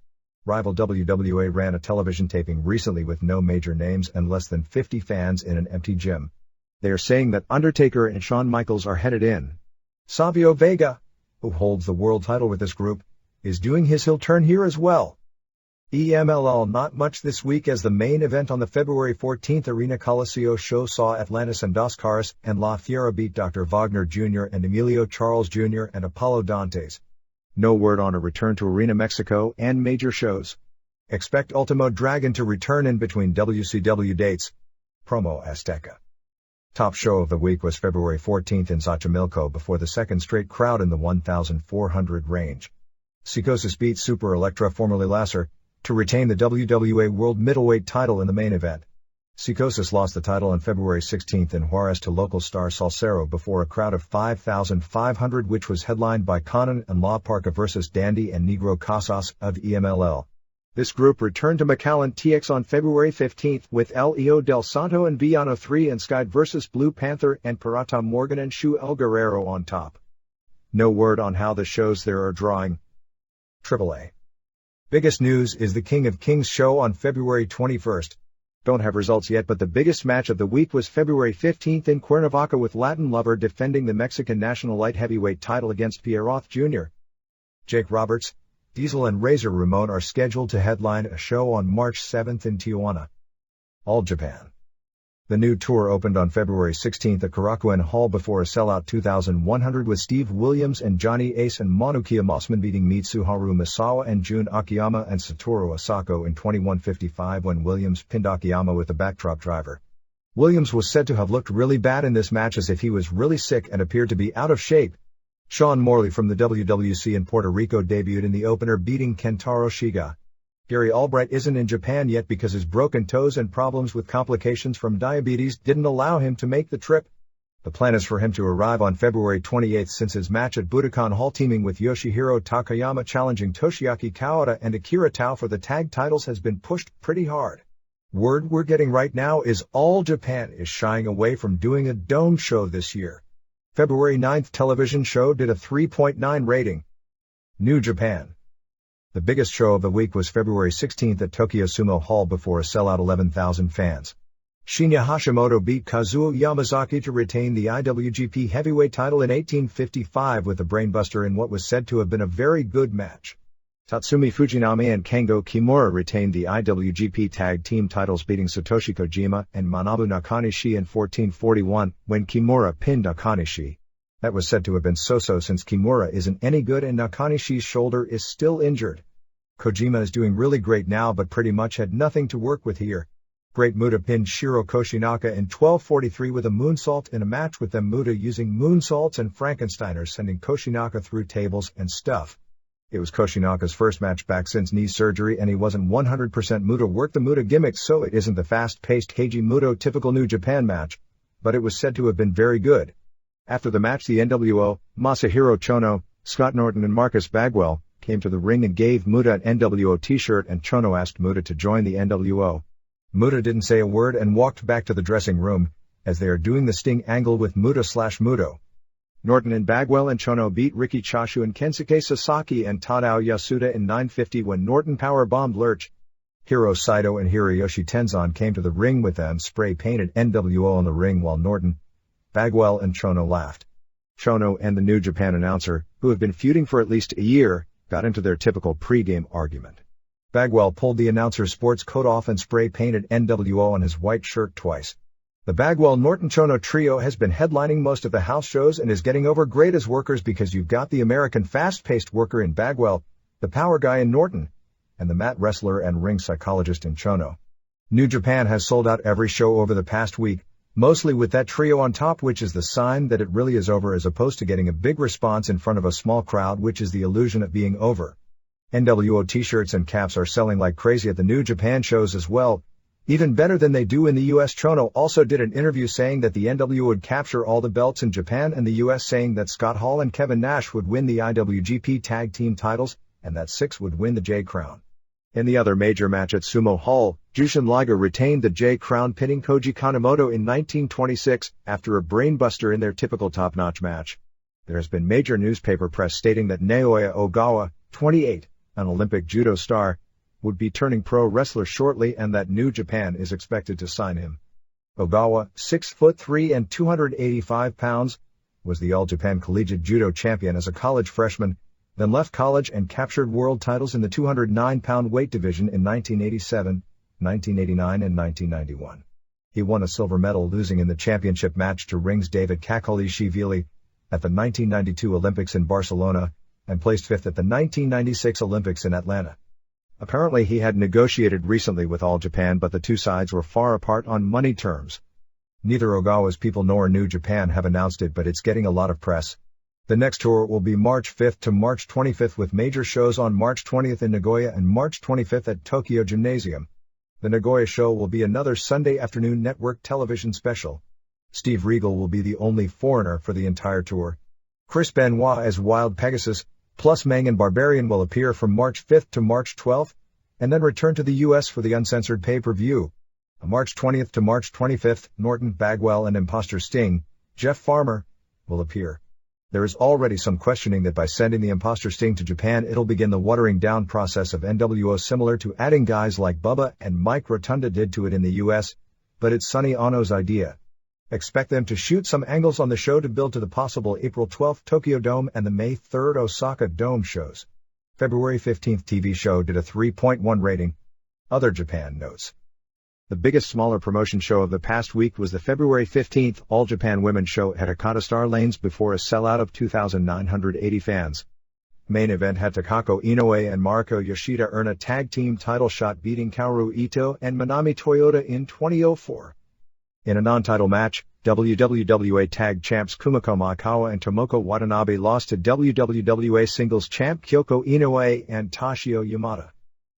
Rival WWA ran a television taping recently with no major names and less than 50 fans in an empty gym. They are saying that Undertaker and Shawn Michaels are headed in. Savio Vega, who holds the world title with this group, is doing his heel turn here as well. EMLL not much this week as the main event on the February 14th Arena Coliseo show saw Atlantis and Dos Caras and La Fiera beat Dr. Wagner Jr. and Emilio Charles Jr. and Apollo Dantes. No word on a return to Arena Mexico and major shows. Expect Ultimo Dragon to return in between WCW dates. Promo Azteca. Top show of the week was February 14th in Xochimilco before the second straight crowd in the 1,400 range. Psicosis beat Super Electra, formerly Lasser, to retain the WWA World Middleweight title in the main event. Psicosis lost the title on February 16th in Juarez to local star Salcero before a crowd of 5,500, which was headlined by Conan and La Parka vs. Dandy and Negro Casas of EMLL. This group returned to McAllen TX on February 15th with Leo Del Santo and Villano 3 and Sky vs. Blue Panther and Pirata Morgan and Shu El Guerrero on top. No word on how the shows there are drawing. AAA. Biggest news is the King of Kings show on February 21st. Don't have results yet, but the biggest match of the week was February 15th in Cuernavaca with Latin Lover defending the Mexican National Light Heavyweight title against Pierroth Jr. Jake Roberts, Diesel and Razor Ramon are scheduled to headline a show on March 7th in Tijuana. All Japan. The new tour opened on February 16th at Korakuen Hall before a sellout 2,100 with Steve Williams and Johnny Ace and Manukia Mossman beating Mitsuharu Misawa and Jun Akiyama and Satoru Asako in 21:55 when Williams pinned Akiyama with the backdrop driver. Williams was said to have looked really bad in this match as if he was really sick and appeared to be out of shape. Sean Morley from the WWC in Puerto Rico debuted in the opener beating Kentaro Shiga. Gary Albright isn't in Japan yet because his broken toes and problems with complications from diabetes didn't allow him to make the trip. The plan is for him to arrive on February 28th since his match at Budokan Hall teaming with Yoshihiro Takayama challenging Toshiaki Kawada and Akira Tao for the tag titles has been pushed pretty hard. Word we're getting right now is All Japan is shying away from doing a dome show this year. February 9th television show did a 3.9 rating. New Japan. The biggest show of the week was February 16th at Tokyo Sumo Hall before a sellout 11,000 fans. Shinya Hashimoto beat Kazuo Yamazaki to retain the IWGP Heavyweight title in 1855 with a brainbuster in what was said to have been a very good match. Tatsumi Fujinami and Kengo Kimura retained the IWGP Tag Team titles beating Satoshi Kojima and Manabu Nakanishi in 1441 when Kimura pinned Nakanishi. That was said to have been so-so since Kimura isn't any good and Nakanishi's shoulder is still injured. Kojima is doing really great now but pretty much had nothing to work with here. Great Muta pinned Shiro Koshinaka in 1243 with a moonsault in a match with them Muta using moonsaults and Frankensteiners sending Koshinaka through tables and stuff. It was Koshinaka's first match back since knee surgery and he wasn't 100% Muta work the Muta gimmick, so it isn't the fast-paced Keiji Muto typical New Japan match, but it was said to have been very good. After the match, the NWO, Masahiro Chono, Scott Norton and Marcus Bagwell came to the ring and gave Muta an NWO t-shirt and Chono asked Muta to join the NWO. Muta didn't say a word and walked back to the dressing room, as they are doing the Sting angle with Muta/Muto. Norton and Bagwell and Chono beat Riki Choshu and Kensuke Sasaki and Tadao Yasuda in 950 when Norton powerbombed Lurch. Hiro Saito and Hiroyoshi Tenzan came to the ring with them spray-painted NWO on the ring while Norton, Bagwell and Chono laughed. Chono and the New Japan announcer, who have been feuding for at least a year, got into their typical pre-game argument. Bagwell pulled the announcer's sports coat off and spray-painted NWO on his white shirt twice. The Bagwell-Norton-Chono trio has been headlining most of the house shows and is getting over great as workers because you've got the American fast-paced worker in Bagwell, the power guy in Norton, and the mat wrestler and ring psychologist in Chono. New Japan has sold out every show over the past week, mostly with that trio on top, which is the sign that it really is over as opposed to getting a big response in front of a small crowd, which is the illusion of being over. NWO t-shirts and caps are selling like crazy at the New Japan shows as well, even better than they do in the US. Chono also did an interview saying that the NWO would capture all the belts in Japan and the US, saying that Scott Hall and Kevin Nash would win the IWGP Tag Team titles and that Syxx would win the J Crown. In the other major match at Sumo Hall, Jushin Liger retained the J Crown pinning Koji Kanemoto in 1926 after a brainbuster in their typical top-notch match. There has been major newspaper press stating that Naoya Ogawa, 28, an Olympic judo star, would be turning pro wrestler shortly and that New Japan is expected to sign him. Ogawa, 6'3" and 285 pounds, was the All Japan Collegiate Judo champion as a college freshman, then left college and captured world titles in the 209-pound weight division in 1987, 1989 and 1991. He won a silver medal, losing in the championship match to Ring's David Kakalishvili at the 1992 Olympics in Barcelona, and placed fifth at the 1996 Olympics in Atlanta. Apparently he had negotiated recently with All Japan, but the two sides were far apart on money terms. Neither Ogawa's people nor New Japan have announced it, but it's getting a lot of press. The next tour will be March 5th to March 25th, with major shows on March 20th in Nagoya and March 25th at Tokyo Gymnasium. The Nagoya show will be another Sunday afternoon network television special. Steve Regal will be the only foreigner for the entire tour. Chris Benoit as Wild Pegasus, plus Mangan Barbarian will appear from March 5th to March 12th, and then return to the US for the uncensored pay-per-view. March 20th to March 25th, Norton, Bagwell and Imposter Sting, Jeff Farmer, will appear. There is already some questioning that by sending the Imposter Sting to Japan it'll begin the watering down process of NWO, similar to adding guys like Bubba and Mike Rotunda did to it in the US, but it's Sonny Onno's idea. Expect them to shoot some angles on the show to build to the possible April 12th Tokyo Dome and the May 3rd Osaka Dome shows. February 15th TV show did a 3.1 rating. Other Japan notes. The biggest smaller promotion show of the past week was the February 15th All Japan Women's Show at Hakata Star Lanes before a sellout of 2,980 fans. Main event had Takako Inoue and Mariko Yoshida earn a tag team title shot, beating Kaoru Ito and Manami Toyota in 2004. In a non-title match, WWWA Tag Champs Kumiko Maekawa and Tomoko Watanabe lost to WWWA Singles Champ Kyoko Inoue and Toshio Yamada.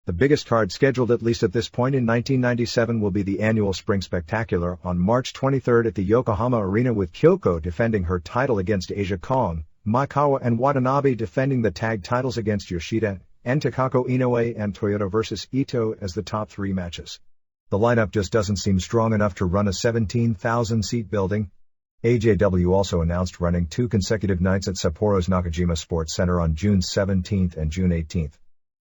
The biggest card scheduled, at least at this point in 1997, will be the annual Spring Spectacular on March 23rd at the Yokohama Arena, with Kyoko defending her title against Asia Kong, Maekawa and Watanabe defending the tag titles against Yoshida, and Takako Inoue and Toyota vs. Ito as the top three matches. The lineup just doesn't seem strong enough to run a 17,000-seat building. AJW also announced running 2 consecutive nights at Sapporo's Nakajima Sports Center on June 17th and June 18th.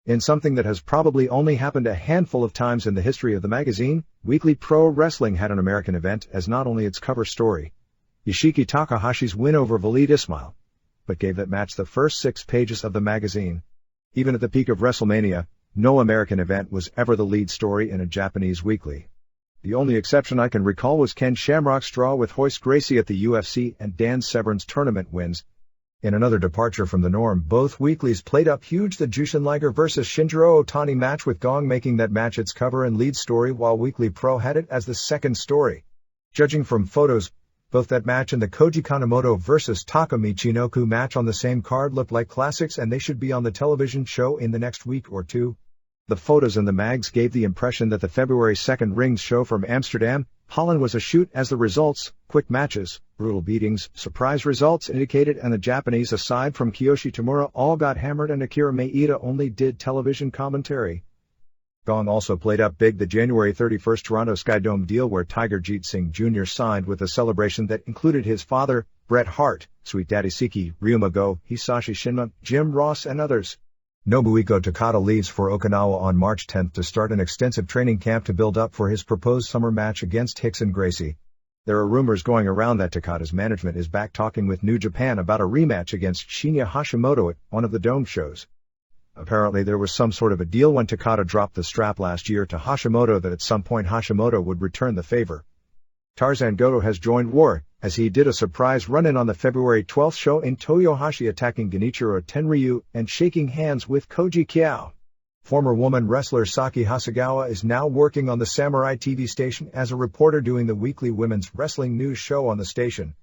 In something that has probably only happened a handful of times in the history of the magazine, Weekly Pro Wrestling had an American event as not only its cover story, Yoshiki Takahashi's win over Valid Ismail, but gave that match the first 6 pages of the magazine. Even at the peak of WrestleMania, no American event was ever the lead story in a Japanese weekly. The only exception I can recall was Ken Shamrock's draw with Hoist Gracie at the UFC and Dan Severn's tournament wins. In another departure from the norm, both weeklies played up huge the Jushin Liger vs. Shinjiro Otani match, with Gong making that match its cover and lead story, while Weekly Pro had it as the second story. Judging from photos, both that match and the Koji Kanemoto vs. Taka Michinoku match on the same card looked like classics, and they should be on the television show in the next week or two. The photos in the mags gave the impression that the February 2nd Rings show from Amsterdam, Holland was a shoot, as the results, quick matches, brutal beatings, surprise results indicated, and the Japanese aside from Kiyoshi Tamura all got hammered and Akira Maeda only did television commentary. Gong also played up big the January 31st Toronto Skydome deal, where Tiger Jeet Singh Jr. signed with a celebration that included his father, Bret Hart, Sweet Daddy Siki, Ryuma Go, Hisashi Shinma, Jim Ross and others. Nobuhiko Takada leaves for Okinawa on March 10th to start an extensive training camp to build up for his proposed summer match against Rickson Gracie. There are rumors going around that Takada's management is back talking with New Japan about a rematch against Shinya Hashimoto at one of the Dome shows. Apparently there was some sort of a deal when Takada dropped the strap last year to Hashimoto that at some point Hashimoto would return the favor. Tarzan Goto has joined War, as he did a surprise run-in on the February 12th show in Toyohashi, attacking Genichiro Tenryu and shaking hands with Koji Kiao. Former woman wrestler Saki Hasegawa is now working on the Samurai TV station as a reporter, doing the weekly women's wrestling news show on the station.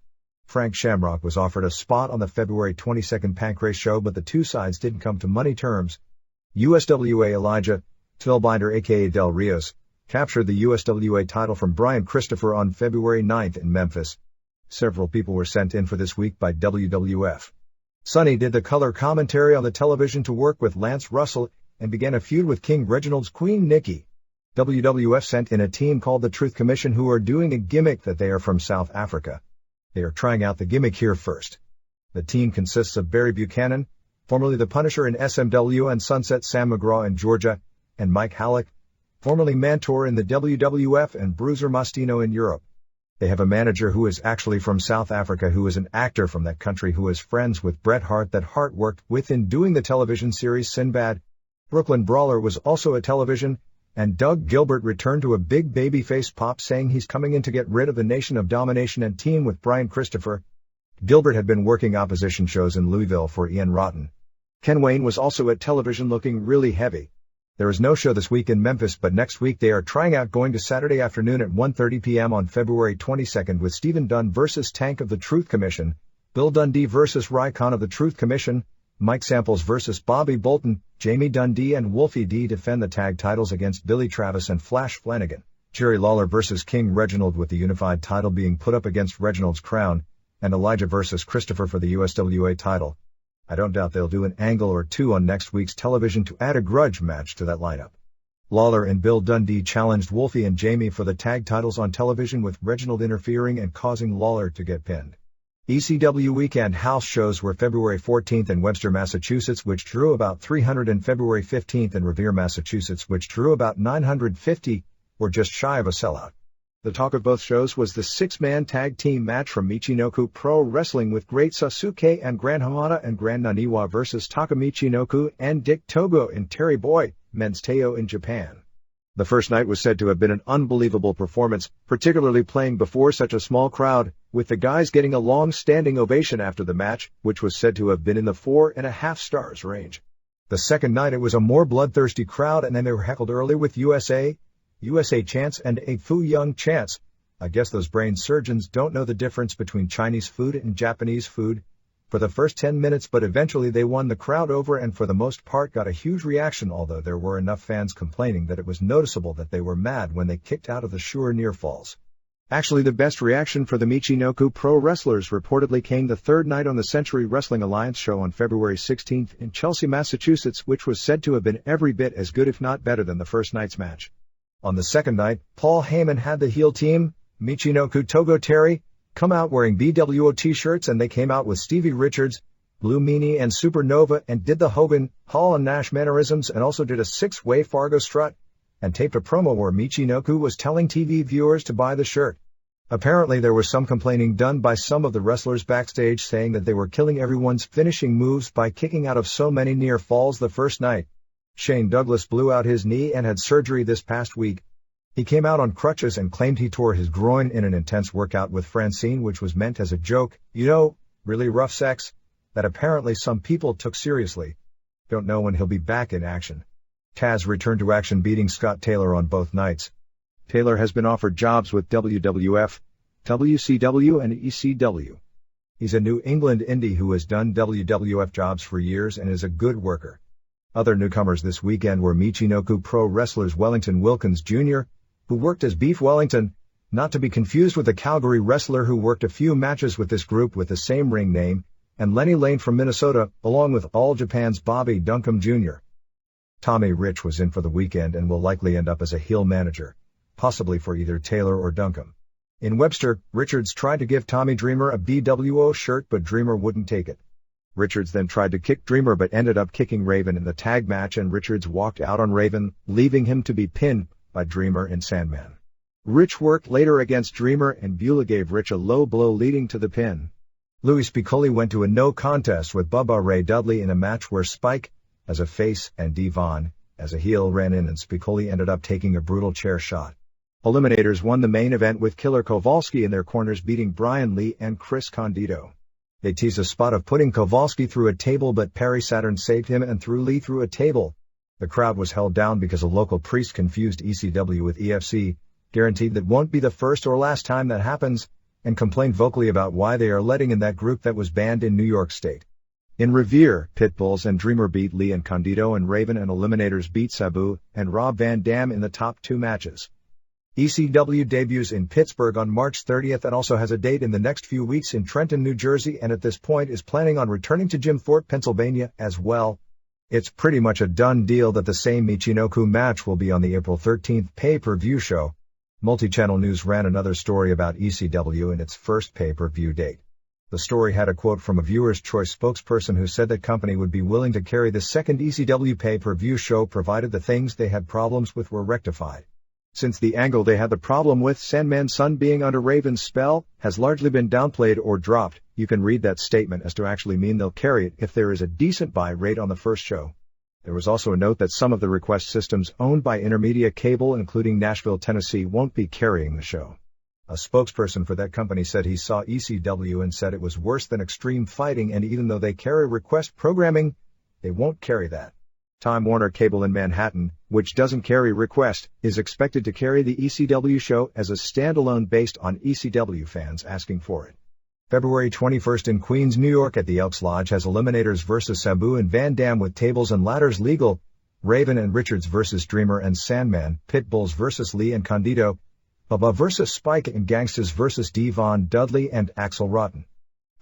Frank Shamrock was offered a spot on the February 22nd Pancrase show, but the two sides didn't come to money terms. USWA Elijah Twillbinder aka Del Rios captured the USWA title from Brian Christopher on February 9th in Memphis. Several people were sent in for this week by WWF. Sonny did the color commentary on the television to work with Lance Russell and began a feud with King Reginald's Queen Nikki. WWF sent in a team called the Truth Commission, who are doing a gimmick that they are from South Africa. They are trying out the gimmick here first. The team consists of Barry Buchanan, formerly the Punisher in SMW, and Sunset Sam McGraw in Georgia, and Mike Halleck, formerly Mantor in the WWF and Bruiser Mastino in Europe. They have a manager who is actually from South Africa who is an actor from that country who is friends with Bret Hart that Hart worked with in doing the television series Sinbad. Brooklyn Brawler was also a television, and Doug Gilbert returned to a big babyface pop saying he's coming in to get rid of the Nation of Domination and team with Brian Christopher. Gilbert had been working opposition shows in Louisville for Ian Rotten. Ken Wayne was also at television looking really heavy. There is no show this week in Memphis, but next week they are trying out going to Saturday afternoon at 1:30 p.m. on February 22nd with Stephen Dunn versus Tank of the Truth Commission, Bill Dundee versus Rycon of the Truth Commission, Mike Samples versus Bobby Bolton, Jamie Dundee and Wolfie D defend the tag titles against Billy Travis and Flash Flanagan, Jerry Lawler versus King Reginald with the unified title being put up against Reginald's crown, and Elijah versus Christopher for the USWA title. I don't doubt they'll do an angle or two on next week's television to add a grudge match to that lineup. Lawler and Bill Dundee challenged Wolfie and Jamie for the tag titles on television with Reginald interfering and causing Lawler to get pinned. ECW weekend house shows were February 14th in Webster, Massachusetts, which drew about 300, and February 15th in Revere, Massachusetts, which drew about 950, or just shy of a sellout. The talk of both shows was the six-man tag team match from Michinoku Pro Wrestling with Great Sasuke and Gran Hamada and Gran Naniwa versus Taka Michinoku and Dick Togo and Terry Boy, Men's Teo in Japan. The first night was said to have been an unbelievable performance, particularly playing before such a small crowd, with the guys getting a long standing ovation after the match, which was said to have been in the 4.5 stars range. The second night it was a more bloodthirsty crowd, and then they were heckled early with USA chants and a Fu Young chants. I guess those brain surgeons don't know the difference between Chinese food and Japanese food. For the first 10 minutes, but eventually they won the crowd over and for the most part got a huge reaction, although there were enough fans complaining that it was noticeable that they were mad when they kicked out of the Sure Near Falls. Actually, the best reaction for the Michinoku Pro wrestlers reportedly came the third night on the Century Wrestling Alliance show on February 16th in Chelsea, Massachusetts, which was said to have been every bit as good if not better than the first night's match. On the second night, Paul Heyman had the heel team, Michinoku Togo Terry, come out wearing BWO t-shirts, and they came out with Stevie Richards, Blue Meanie and Supernova, and did the Hogan, Hall and Nash mannerisms, and also did a six-way Fargo strut, and taped a promo where Michinoku was telling TV viewers to buy the shirt. Apparently there was some complaining done by some of the wrestlers backstage saying that they were killing everyone's finishing moves by kicking out of so many near falls the first night. Shane Douglas blew out his knee and had surgery this past week. He came out on crutches and claimed he tore his groin in an intense workout with Francine, which was meant as a joke, really rough sex, that apparently some people took seriously. Don't know when he'll be back in action. Taz returned to action beating Scott Taylor on both nights. Taylor has been offered jobs with WWF, WCW and ECW. He's a New England indie who has done WWF jobs for years and is a good worker. Other newcomers this weekend were Michinoku Pro wrestlers Wellington Wilkins Jr., who worked as Beef Wellington, not to be confused with the Calgary wrestler who worked a few matches with this group with the same ring name, and Lenny Lane from Minnesota, along with All Japan's Bobby Duncombe Jr. Tommy Rich was in for the weekend and will likely end up as a heel manager, possibly for either Taylor or Duncombe. In Webster, Richards tried to give Tommy Dreamer a BWO shirt, but Dreamer wouldn't take it. Richards then tried to kick Dreamer but ended up kicking Raven in the tag match, and Richards walked out on Raven, leaving him to be pinned by Dreamer and Sandman. Rich worked later against Dreamer, and Beulah gave Rich a low blow leading to the pin. Louis Piccoli went to a no contest with Bubba Ray Dudley in a match where Spike, as a face, and Devon, as a heel, ran in, and Piccoli ended up taking a brutal chair shot. Eliminators won the main event with Killer Kowalski in their corners beating Brian Lee and Chris Condito. They teased a spot of putting Kowalski through a table, but Perry Saturn saved him and threw Lee through a table. The crowd was held down because a local priest confused ECW with EFC, guaranteed that won't be the first or last time that happens, and complained vocally about why they are letting in that group that was banned in New York State. In Revere, Pitbulls and Dreamer beat Lee and Condito, and Raven and Eliminators beat Sabu and Rob Van Dam in the top two matches. ECW debuts in Pittsburgh on March 30th and also has a date in the next few weeks in Trenton, New Jersey, and at this point is planning on returning to Jim Thorpe, Pennsylvania as well. It's pretty much a done deal that the same Michinoku match will be on the April 13th pay-per-view show. Multi-Channel News ran another story about ECW and its first pay-per-view date. The story had a quote from a Viewer's Choice spokesperson who said that company would be willing to carry the second ECW pay-per-view show provided the things they had problems with were rectified. Since the angle they had the problem with, Sandman's son being under Raven's spell, has largely been downplayed or dropped, you can read that statement as to actually mean they'll carry it if there is a decent buy rate on the first show. There was also a note that some of the request systems owned by Intermedia Cable, including Nashville, Tennessee, won't be carrying the show. A spokesperson for that company said he saw ECW and said it was worse than Extreme Fighting, and even though they carry request programming, they won't carry that. Time Warner Cable in Manhattan, which doesn't carry request, is expected to carry the ECW show as a standalone based on ECW fans asking for it. February 21st in Queens, New York at the Elks Lodge has Eliminators vs. Sabu and Van Dam with tables and ladders legal, Raven and Richards vs. Dreamer and Sandman, Pitbulls vs. Lee and Condito, Bubba vs. Spike and Gangstas vs. Devon Dudley and Axel Rotten.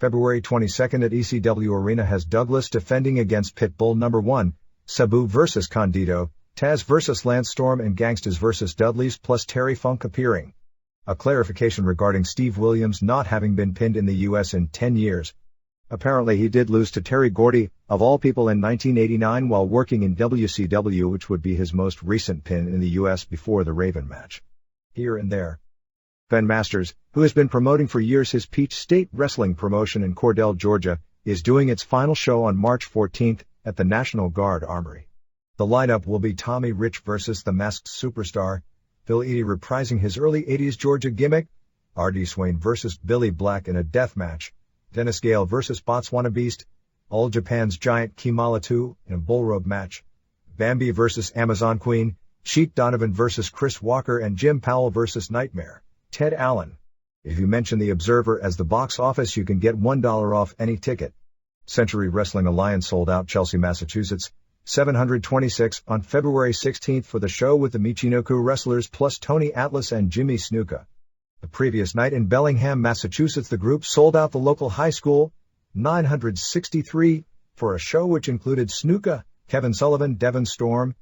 February 22nd at ECW Arena has Douglas defending against Pitbull No. 1, Sabu vs. Condito, Taz vs. Lance Storm and Gangstas vs. Dudley's plus Terry Funk appearing. A clarification regarding Steve Williams not having been pinned in the US in 10 years. Apparently he did lose to Terry Gordy, of all people, in 1989 while working in WCW, which would be his most recent pin in the US before the Raven match. Here and there. Ben Masters, who has been promoting for years his Peach State Wrestling promotion in Cordell, Georgia, is doing its final show on March 14th at the National Guard Armory. The lineup will be Tommy Rich vs. the Masked Superstar, Phil Eady reprising his early 80s Georgia gimmick, R.D. Swain vs. Billy Black in a death match, Dennis Gale vs. Botswana Beast, All Japan's Giant Kimala 2 in a bullrope match, Bambi vs. Amazon Queen, Sheik Donovan vs. Chris Walker and Jim Powell vs. Nightmare, Ted Allen. If you mention the Observer as the box office, you can get $1 off any ticket. Century Wrestling Alliance sold out Chelsea, Massachusetts, 726 on February 16th for the show with the Michinoku wrestlers plus Tony Atlas and Jimmy Snuka. The previous night in Bellingham, Massachusetts, the group sold out the local high school, 963, for a show which included Snuka, Kevin Sullivan, Devon Storm,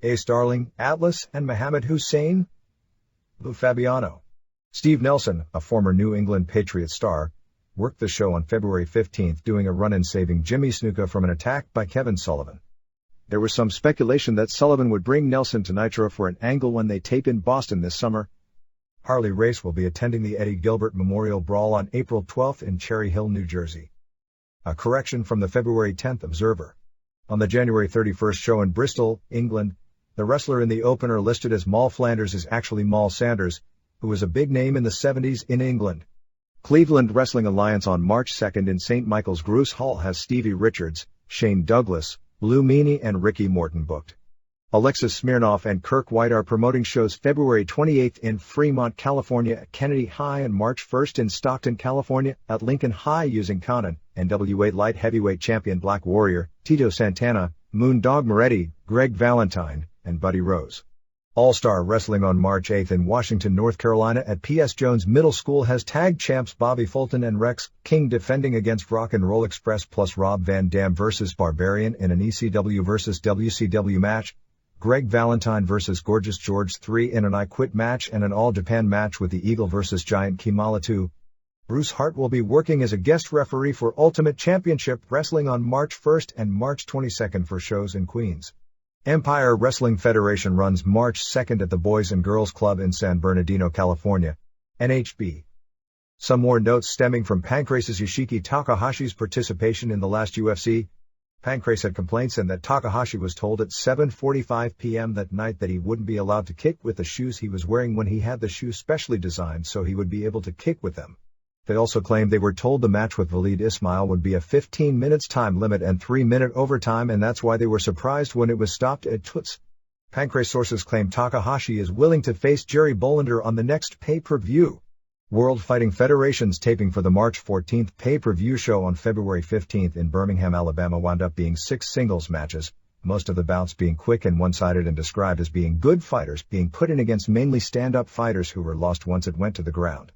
Ace Darling, Atlas, and Mohammed Hussein. Lou Fabiano. Steve Nelson, a former New England Patriots star, worked the show on February 15th doing a run-in saving Jimmy Snuka from an attack by Kevin Sullivan. There was some speculation that Sullivan would bring Nelson to Nitro for an angle when they tape in Boston this summer. Harley Race will be attending the Eddie Gilbert Memorial Brawl on April 12th in Cherry Hill, New Jersey. A correction from the February 10th Observer. On the January 31st show in Bristol, England, the wrestler in the opener listed as Mal Flanders is actually Mal Sanders, who was a big name in the 70s in England. Cleveland Wrestling Alliance on March 2nd in St. Michael's Grouse Hall has Stevie Richards, Shane Douglas, Lou Meany and Ricky Morton booked. Alexis Smirnoff and Kirk White are promoting shows February 28th in Fremont, California at Kennedy High and March 1st in Stockton, California at Lincoln High using Conan, NWA Light Heavyweight Champion Black Warrior, Tito Santana, Moondog Moretti, Greg Valentine, and Buddy Rose. All-Star Wrestling on March 8th in Washington, North Carolina at P.S. Jones Middle School has tag champs Bobby Fulton and Rex King defending against Rock and Roll Express plus Rob Van Dam vs. Barbarian in an ECW vs. WCW match, Greg Valentine vs. Gorgeous George 3 in an I Quit match and an All-Japan match with the Eagle vs. Giant Kimala 2. Bruce Hart will be working as a guest referee for Ultimate Championship Wrestling on March 1st and March 22nd for shows in Queens. Empire Wrestling Federation runs March 2nd at the Boys and Girls Club in San Bernardino, California. NHB. Some more notes stemming from Pancrace's Yoshiki Takahashi's participation in the last UFC. Pancrase had complaints and that Takahashi was told at 7:45 p.m. that night that he wouldn't be allowed to kick with the shoes he was wearing when he had the shoes specially designed so he would be able to kick with them. They also claimed they were told the match with Walid Ismail would be a 15 minutes time limit and 3-minute overtime, and that's why they were surprised when it was stopped at Toots. Pancrase sources claim Takahashi is willing to face Jerry Bollander on the next pay-per-view. World Fighting Federation's taping for the March 14th pay-per-view show on February 15th in Birmingham, Alabama wound up being 6 singles matches, most of the bouts being quick and one-sided and described as being good fighters being put in against mainly stand-up fighters who were lost once it went to the ground.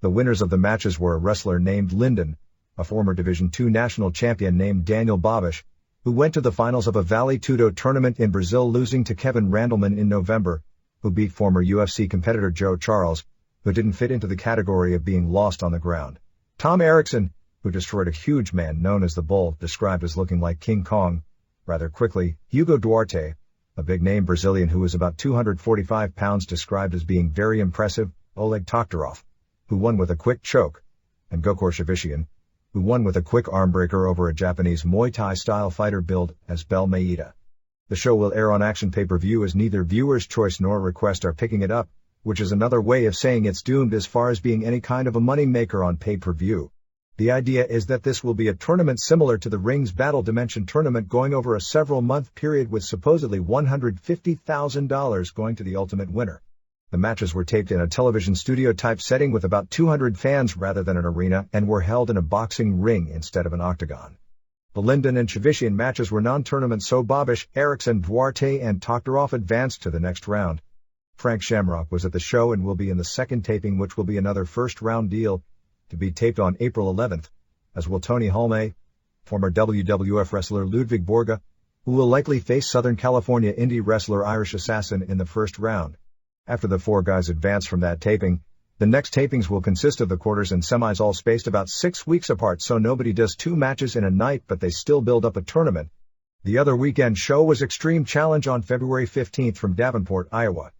The winners of the matches were a wrestler named Lyndon, a former Division II national champion named Daniel Babish, who went to the finals of a Vale Tudo tournament in Brazil losing to Kevin Randleman in November, who beat former UFC competitor Joe Charles, who didn't fit into the category of being lost on the ground. Tom Erickson, who destroyed a huge man known as the Bull, described as looking like King Kong. Rather quickly, Hugo Duarte, a big-name Brazilian who was about 245 pounds, described as being very impressive, Oleg Toktarov, who won with a quick choke, and Gokor Shavashian, who won with a quick armbreaker over a Japanese Muay Thai-style fighter billed as Bel Maeda. The show will air on Action pay-per-view as neither viewer's choice nor request are picking it up, which is another way of saying it's doomed as far as being any kind of a money maker on pay-per-view. The idea is that this will be a tournament similar to the Rings Battle Dimension tournament going over a several-month period with supposedly $150,000 going to the ultimate winner. The matches were taped in a television studio-type setting with about 200 fans rather than an arena and were held in a boxing ring instead of an octagon. The Linden and Shavashian matches were non-tournament, so Babish, Eriksson, Duarte and Toktarov advanced to the next round. Frank Shamrock was at the show and will be in the second taping, which will be another first-round deal, to be taped on April 11th, as will Tony Halme, former WWF wrestler Ludwig Borga, who will likely face Southern California indie wrestler Irish Assassin in the first round. After the four guys advance from that taping, the next tapings will consist of the quarters and semis, all spaced about 6 weeks apart, so nobody does 2 matches in a night, but they still build up a tournament. The other weekend show was Extreme Challenge on February 15th from Davenport, Iowa.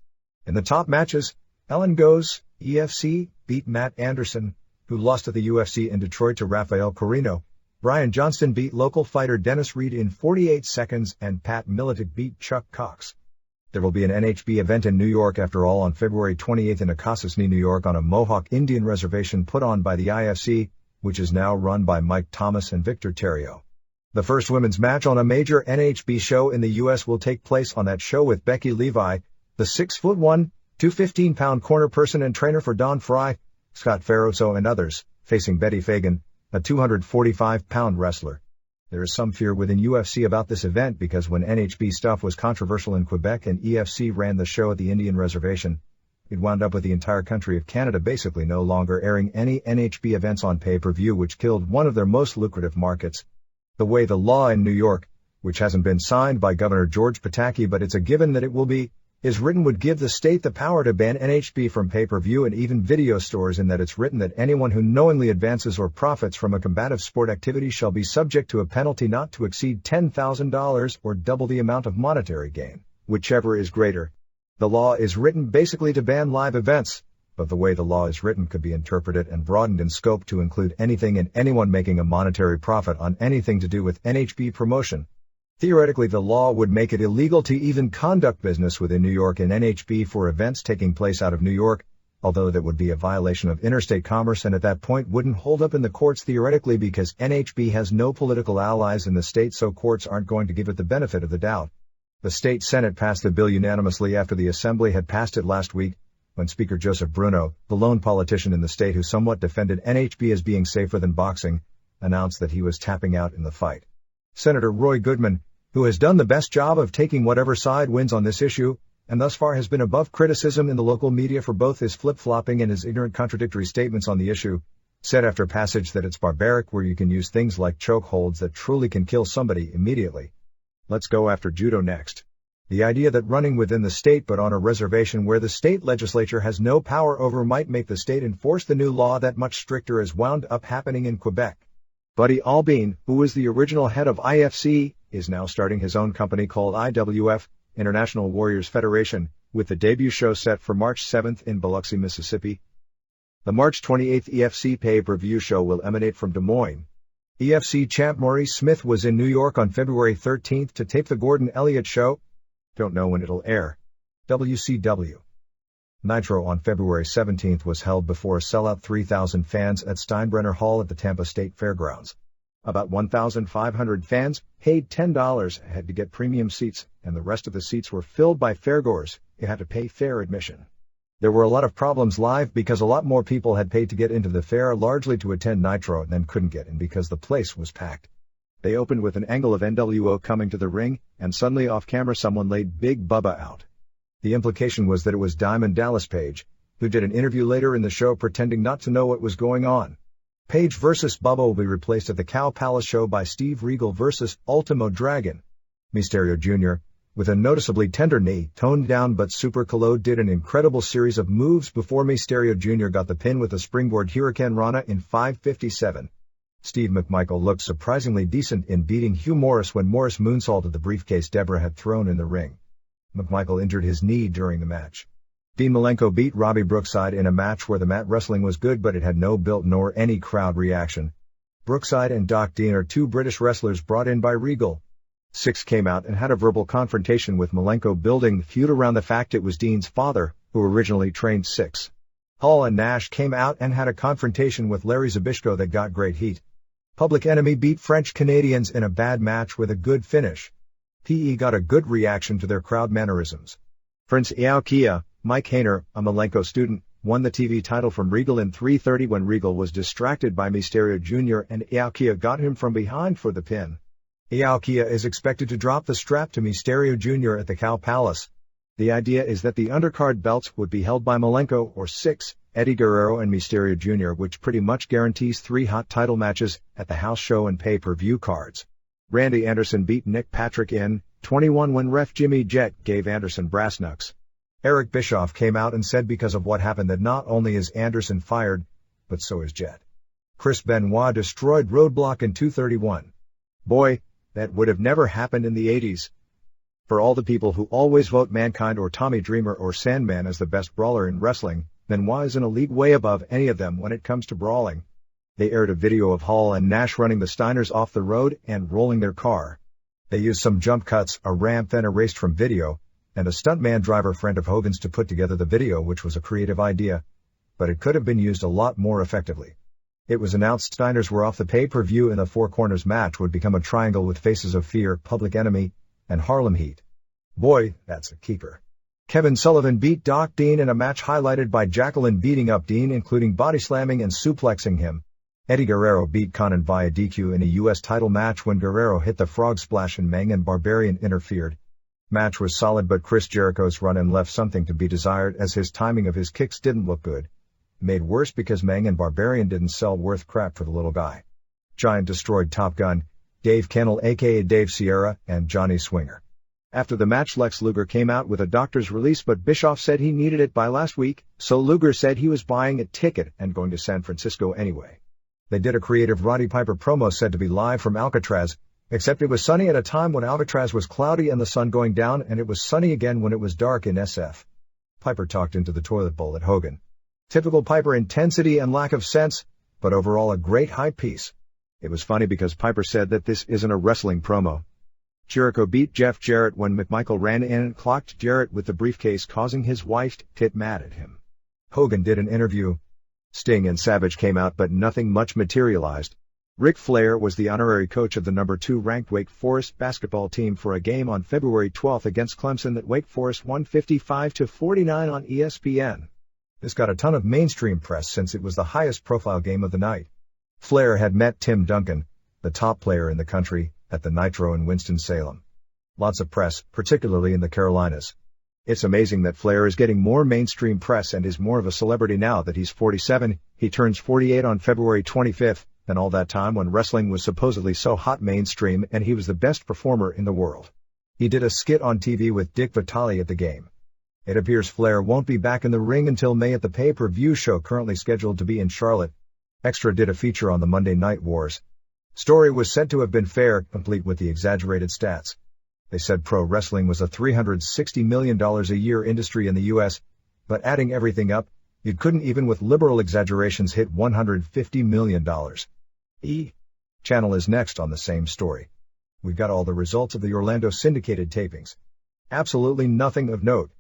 In the top matches, Ellen Goes, EFC, beat Matt Anderson, who lost at the UFC in Detroit to Rafael Corino. Brian Johnston beat local fighter Dennis Reed in 48 seconds, and Pat Miletic beat Chuck Cox. There will be an NHB event in New York after all on February 28th in Akwesasne, New York, on a Mohawk Indian reservation put on by the IFC, which is now run by Mike Thomas and Victor Terrio. The first women's match on a major NHB show in the U.S. will take place on that show, with Becky Levi, the 6'1", 215-pound corner person and trainer for Don Fry, Scott Ferroso and others, facing Betty Fagan, a 245-pound wrestler. There is some fear within UFC about this event because when NHB stuff was controversial in Quebec and EFC ran the show at the Indian reservation, it wound up with the entire country of Canada basically no longer airing any NHB events on pay-per-view, which killed one of their most lucrative markets. The way the law in New York, which hasn't been signed by Governor George Pataki but it's a given that it will be, is written, would give the state the power to ban NHB from pay-per-view and even video stores, in that it's written that anyone who knowingly advances or profits from a combative sport activity shall be subject to a penalty not to exceed $10,000 or double the amount of monetary gain, whichever is greater. The law is written basically to ban live events, but the way the law is written could be interpreted and broadened in scope to include anything and anyone making a monetary profit on anything to do with NHB promotion. Theoretically, the law would make it illegal to even conduct business within New York and NHB for events taking place out of New York, although that would be a violation of interstate commerce and at that point wouldn't hold up in the courts theoretically, because NHB has no political allies in the state, so courts aren't going to give it the benefit of the doubt. The state Senate passed the bill unanimously after the Assembly had passed it last week, when Speaker Joseph Bruno, the lone politician in the state who somewhat defended NHB as being safer than boxing, announced that he was tapping out in the fight. Senator Roy Goodman, who has done the best job of taking whatever side wins on this issue, and thus far has been above criticism in the local media for both his flip-flopping and his ignorant contradictory statements on the issue, said after passage that it's barbaric where you can use things like chokeholds that truly can kill somebody immediately. Let's go after judo next. The idea that running within the state but on a reservation where the state legislature has no power over might make the state enforce the new law that much stricter is wound up happening in Quebec. Buddy Albeen, who was the original head of IFC, is now starting his own company called IWF, International Warriors Federation, with the debut show set for March 7th in Biloxi, Mississippi. The March 28th EFC pay-per-view show will emanate from Des Moines. EFC champ Maurice Smith was in New York on February 13th to tape the Gordon Elliott show. Don't know when it'll air. WCW. Nitro on February 17th was held before a sellout 3,000 fans at Steinbrenner Hall at the Tampa State Fairgrounds. About 1,500 fans paid $10 ahead to get premium seats, and the rest of the seats were filled by fairgoers who had to pay fair admission. There were a lot of problems live because a lot more people had paid to get into the fair, largely to attend Nitro, and then couldn't get in because the place was packed. They opened with an angle of NWO coming to the ring, and suddenly off camera someone laid Big Bubba out. The implication was that it was Diamond Dallas Page, who did an interview later in the show pretending not to know what was going on. Page vs. Bubba will be replaced at the Cow Palace show by Steve Regal vs. Ultimo Dragon. Mysterio Jr., with a noticeably tender knee, toned down but super colored, did an incredible series of moves before Mysterio Jr. got the pin with a springboard Hurricane Rana in 5:57. Steve McMichael looked surprisingly decent in beating Hugh Morris when Morris moonsaulted the briefcase Deborah had thrown in the ring. McMichael injured his knee during the match. Dean Malenko beat Robbie Brookside in a match where the mat wrestling was good but it had no build nor any crowd reaction. Brookside and Doc Dean are two British wrestlers brought in by Regal. Six came out and had a verbal confrontation with Malenko, building the feud around the fact it was Dean's father who originally trained Six. Hall and Nash came out and had a confrontation with Larry Zbyszko that got great heat. Public Enemy beat French Canadians in a bad match with a good finish. PE got a good reaction to their crowd mannerisms. Prince Iaukea, Mike Hayner, a Malenko student, won the TV title from Regal in 3:30 when Regal was distracted by Mysterio Jr. and Iaukea got him from behind for the pin. Iaukea is expected to drop the strap to Mysterio Jr. at the Cow Palace. The idea is that the undercard belts would be held by Malenko or Six, Eddie Guerrero and Mysterio Jr., which pretty much guarantees 3 hot title matches at the house show and pay-per-view cards. Randy Anderson beat Nick Patrick in 21 when ref Jimmy Jet gave Anderson brass knucks. Eric Bischoff came out and said because of what happened that not only is Anderson fired, but so is Jet. Chris Benoit destroyed Roadblock in 231. Boy, that would have never happened in the 80s. For all the people who always vote Mankind or Tommy Dreamer or Sandman as the best brawler in wrestling, Benoit is in a league way above any of them when it comes to brawling. They aired a video of Hall and Nash running the Steiners off the road and rolling their car. They used some jump cuts, a ramp then erased from video, and a stuntman driver friend of Hogan's to put together the video, which was a creative idea, but it could have been used a lot more effectively. It was announced Steiners were off the pay-per-view and the Four Corners match would become a triangle with Faces of Fear, Public Enemy, and Harlem Heat. Boy, that's a keeper. Kevin Sullivan beat Doc Dean in a match highlighted by Jacqueline beating up Dean, including body slamming and suplexing him. Eddie Guerrero beat Conan via DQ in a U.S. title match when Guerrero hit the frog splash and Mang and Barbarian interfered. Match was solid, but Chris Jericho's run-in left something to be desired as his timing of his kicks didn't look good. Made worse because Mang and Barbarian didn't sell worth crap for the little guy. Giant destroyed Top Gun, Dave Kennel aka Dave Sierra, and Johnny Swinger. After the match, Lex Luger came out with a doctor's release, but Bischoff said he needed it by last week, so Luger said he was buying a ticket and going to San Francisco anyway. They did a creative Roddy Piper promo said to be live from Alcatraz, except it was sunny at a time when Alcatraz was cloudy and the sun going down, and it was sunny again when it was dark in SF. Piper talked into the toilet bowl at Hogan. Typical Piper intensity and lack of sense, but overall a great hype piece. It was funny because Piper said that this isn't a wrestling promo. Jericho beat Jeff Jarrett when McMichael ran in and clocked Jarrett with the briefcase, causing his wife to get mad at him. Hogan did an interview. Sting and Savage came out, but nothing much materialized. Ric Flair was the honorary coach of the number 2 ranked Wake Forest basketball team for a game on February 12 against Clemson that Wake Forest won 55-49 on ESPN. This got a ton of mainstream press since it was the highest profile game of the night. Flair had met Tim Duncan, the top player in the country, at the Nitro in Winston-Salem. Lots of press, particularly in the Carolinas. It's amazing that Flair is getting more mainstream press and is more of a celebrity now that he's 47, he turns 48 on February 25th, than all that time when wrestling was supposedly so hot mainstream and he was the best performer in the world. He did a skit on TV with Dick Vitale at the game. It appears Flair won't be back in the ring until May at the pay-per-view show currently scheduled to be in Charlotte. Extra did a feature on the Monday Night Wars. Story was said to have been fair, complete with the exaggerated stats. They said pro wrestling was a $360 million a year industry in the US, but adding everything up, it couldn't even with liberal exaggerations hit $150 million. Channel is next on the same story. We got all the results of the Orlando syndicated tapings. Absolutely nothing of note.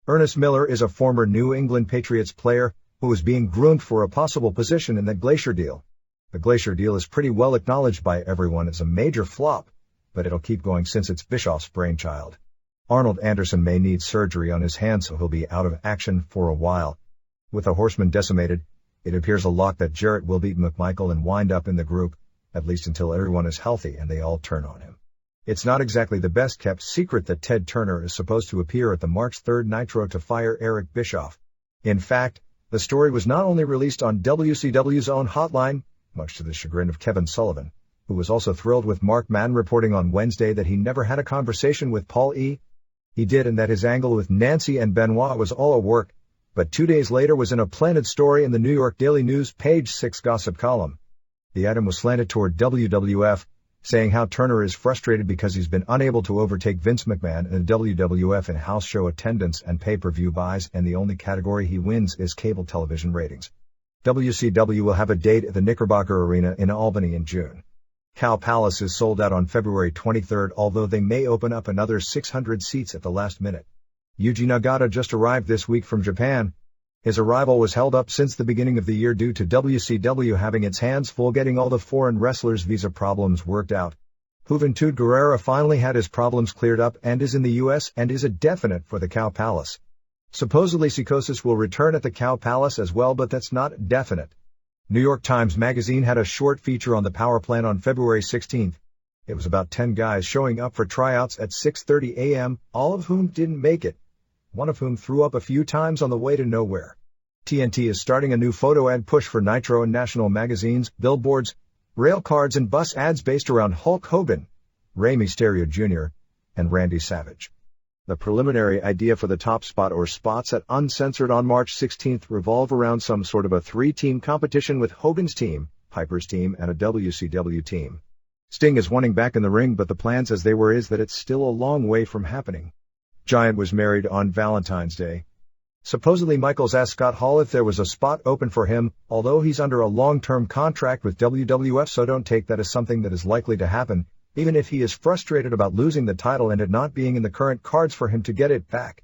Ernest Miller is a former New England Patriots player who is being groomed for a possible position in the Glacier deal. The Glacier deal is pretty well acknowledged by everyone as a major flop, but it'll keep going since it's Bischoff's brainchild. Arnold Anderson may need surgery on his hand, so he'll be out of action for a while. With the Horsemen decimated, it appears a lot that Jarrett will beat McMichael and wind up in the group, at least until everyone is healthy and they all turn on him. It's not exactly the best kept secret that Ted Turner is supposed to appear at the March 3rd Nitro to fire Eric Bischoff. In fact, the story was not only released on WCW's own hotline, much to the chagrin of Kevin Sullivan, who was also thrilled with Mark Madden reporting on Wednesday that he never had a conversation with Paul E. He did, and that his angle with Nancy and Benoit was all a work, but 2 days later was in a planted story in the New York Daily News page 6 gossip column. The item was slanted toward WWF, saying how Turner is frustrated because he's been unable to overtake Vince McMahon in WWF in house show attendance and pay-per-view buys, and the only category he wins is cable television ratings. WCW will have a date at the Knickerbocker Arena in Albany in June. Cow Palace is sold out on February 23rd, although they may open up another 600 seats at the last minute. Yuji Nagata just arrived this week from Japan. His arrival was held up since the beginning of the year due to WCW having its hands full getting all the foreign wrestlers' visa problems worked out. Juventud Guerrera finally had his problems cleared up and is in the US and is a definite for the Cow Palace. Supposedly Psychosis will return at the Cow Palace as well, but that's not definite. New York Times Magazine had a short feature on the power plant on February 16th. It was about 10 guys showing up for tryouts at 6:30 a.m., all of whom didn't make it, one of whom threw up a few times on the way to nowhere. TNT is starting a new photo ad push for Nitro in national magazines, billboards, rail cards and bus ads based around Hulk Hogan, Rey Mysterio Jr., and Randy Savage. The preliminary idea for the top spot or spots at Uncensored on March 16th revolve around some sort of a three-team competition with Hogan's team, Piper's team, and a WCW team. Sting is wanting back in the ring, but the plans as they were is that it's still a long way from happening. Giant was married on Valentine's Day. Supposedly Michaels asked Scott Hall if there was a spot open for him, although he's under a long-term contract with WWF, so don't take that as something that is likely to happen, even if he is frustrated about losing the title and it not being in the current cards for him to get it back.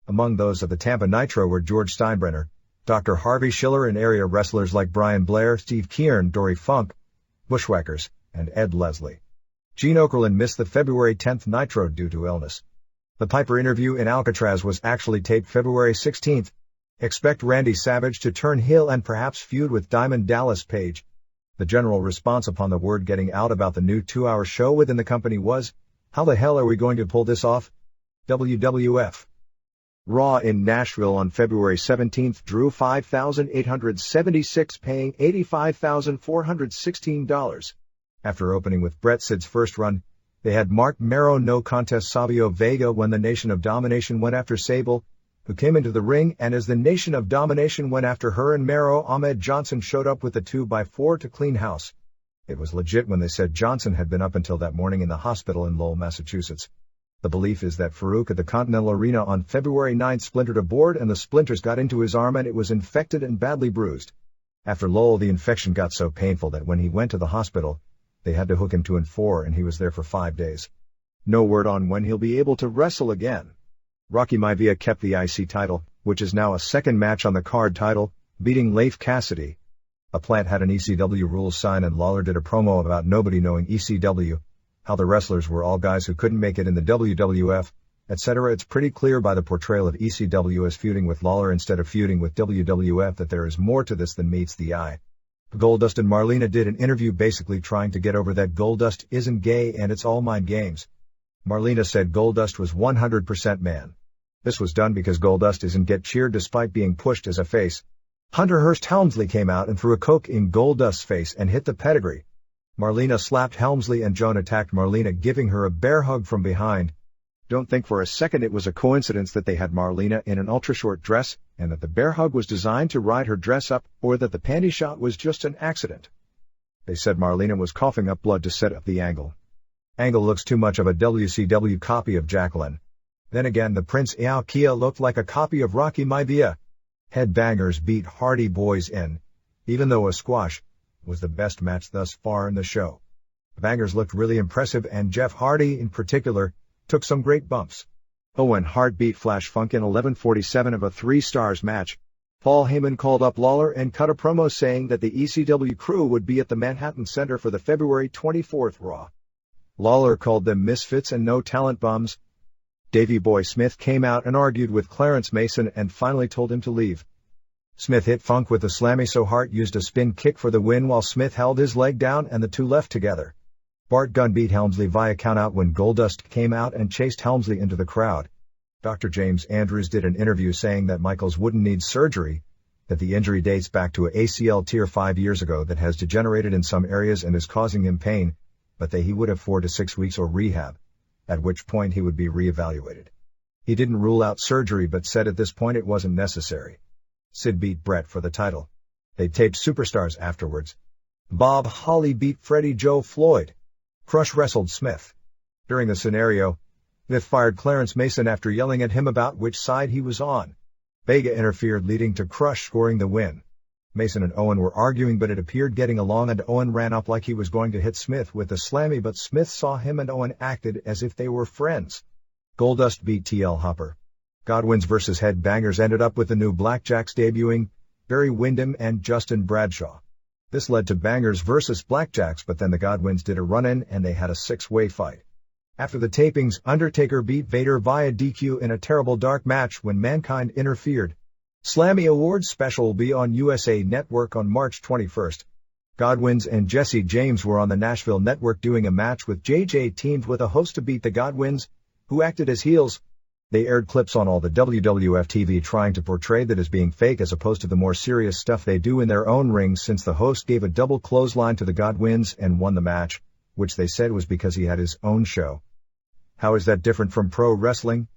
Among those of the Tampa Nitro were George Steinbrenner, Dr. Harvey Schiller, and area wrestlers like Brian Blair, Steve Keirn, Dory Funk, Bushwhackers, and Ed Leslie. Gene Okerlund missed the February 10th Nitro due to illness. The Piper interview in Alcatraz was actually taped February 16th. Expect Randy Savage to turn heel and perhaps feud with Diamond Dallas Page. The general response upon the word getting out about the new 2-hour show within the company was, "How the hell are we going to pull this off?" WWF. Raw in Nashville on February 17th drew 5,876, paying $85,416. After opening with Bret Sid's first run, they had Mark Mero no contest Savio Vega when the Nation of Domination went after Sable, who came into the ring, and as the Nation of Domination went after her and Mero, Ahmed Johnson showed up with the 2x4 to clean house. It was legit when they said Johnson had been up until that morning in the hospital in Lowell, Massachusetts. The belief is that Farouk at the Continental Arena on February 9th splintered a board and the splinters got into his arm and it was infected and badly bruised. After Lowell, the infection got so painful that when he went to the hospital, they had to hook him to an 4 and he was there for 5 days. No word on when he'll be able to wrestle again. Rocky Maivia kept the IC title, which is now a second match on the card title, beating Leif Cassidy. A Plant had an ECW rules sign and Lawler did a promo about nobody knowing ECW, how the wrestlers were all guys who couldn't make it in the WWF, etc. It's pretty clear by the portrayal of ECW as feuding with Lawler instead of feuding with WWF that there is more to this than meets the eye. Goldust and Marlena did an interview basically trying to get over that Goldust isn't gay and it's all mind games. Marlena said Goldust was 100% man. This was done because Goldust isn't get cheered despite being pushed as a face. Hunter Hearst Helmsley came out and threw a Coke in Goldust's face and hit the pedigree. Marlena slapped Helmsley and Joan attacked Marlena, giving her a bear hug from behind. Don't think for a second it was a coincidence that they had Marlena in an ultra-short dress and that the bear hug was designed to ride her dress up, or that the panty shot was just an accident. They said Marlena was coughing up blood to set up the Angle. Angle looks too much of a WCW copy of Jacqueline. Then again, the Prince Iaukea looked like a copy of Rocky Maivia. Headbangers beat Hardy Boys in, even though a squash was the best match thus far in the show. Bangers looked really impressive and Jeff Hardy, in particular, took some great bumps. Owen Hart beat Flash Funk in 11:47 of a 3 stars match. Paul Heyman called up Lawler and cut a promo saying that the ECW crew would be at the Manhattan Center for the February 24th Raw. Lawler called them misfits and no talent bums. Davey Boy Smith came out and argued with Clarence Mason and finally told him to leave. Smith hit Funk with a slammy so Hart used a spin kick for the win while Smith held his leg down and the two left together. Bart Gunn beat Helmsley via countout when Goldust came out and chased Helmsley into the crowd. Dr. James Andrews did an interview saying that Michaels wouldn't need surgery, that the injury dates back to a ACL tear 5 years ago that has degenerated in some areas and is causing him pain, but that he would have 4 to 6 weeks or rehab, at which point he would be reevaluated. He didn't rule out surgery but said at this point it wasn't necessary. Sid beat Bret for the title. They taped Superstars afterwards. Bob Holly beat Freddie Joe Floyd. Crush wrestled Smith. During the scenario, Smith fired Clarence Mason after yelling at him about which side he was on. Vega interfered, leading to Crush scoring the win. Mason and Owen were arguing, but it appeared getting along, and Owen ran up like he was going to hit Smith with a slammy, but Smith saw him and Owen acted as if they were friends. Goldust beat TL Hopper. Godwins vs. Headbangers ended up with the new Blackjacks debuting, Barry Windham and Justin Bradshaw. This led to Bangers vs. Blackjacks, but then the Godwins did a run-in and they had a six-way fight. After the tapings, Undertaker beat Vader via DQ in a terrible dark match when Mankind interfered. Slammy Awards special will be on USA Network on March 21st. Godwins and Jesse James were on the Nashville Network doing a match with JJ teamed with a host to beat the Godwins, who acted as heels. They aired clips on all the WWF TV trying to portray that as being fake as opposed to the more serious stuff they do in their own rings, since the host gave a double clothesline to the Godwins and won the match, which they said was because he had his own show. How is that different from pro wrestling?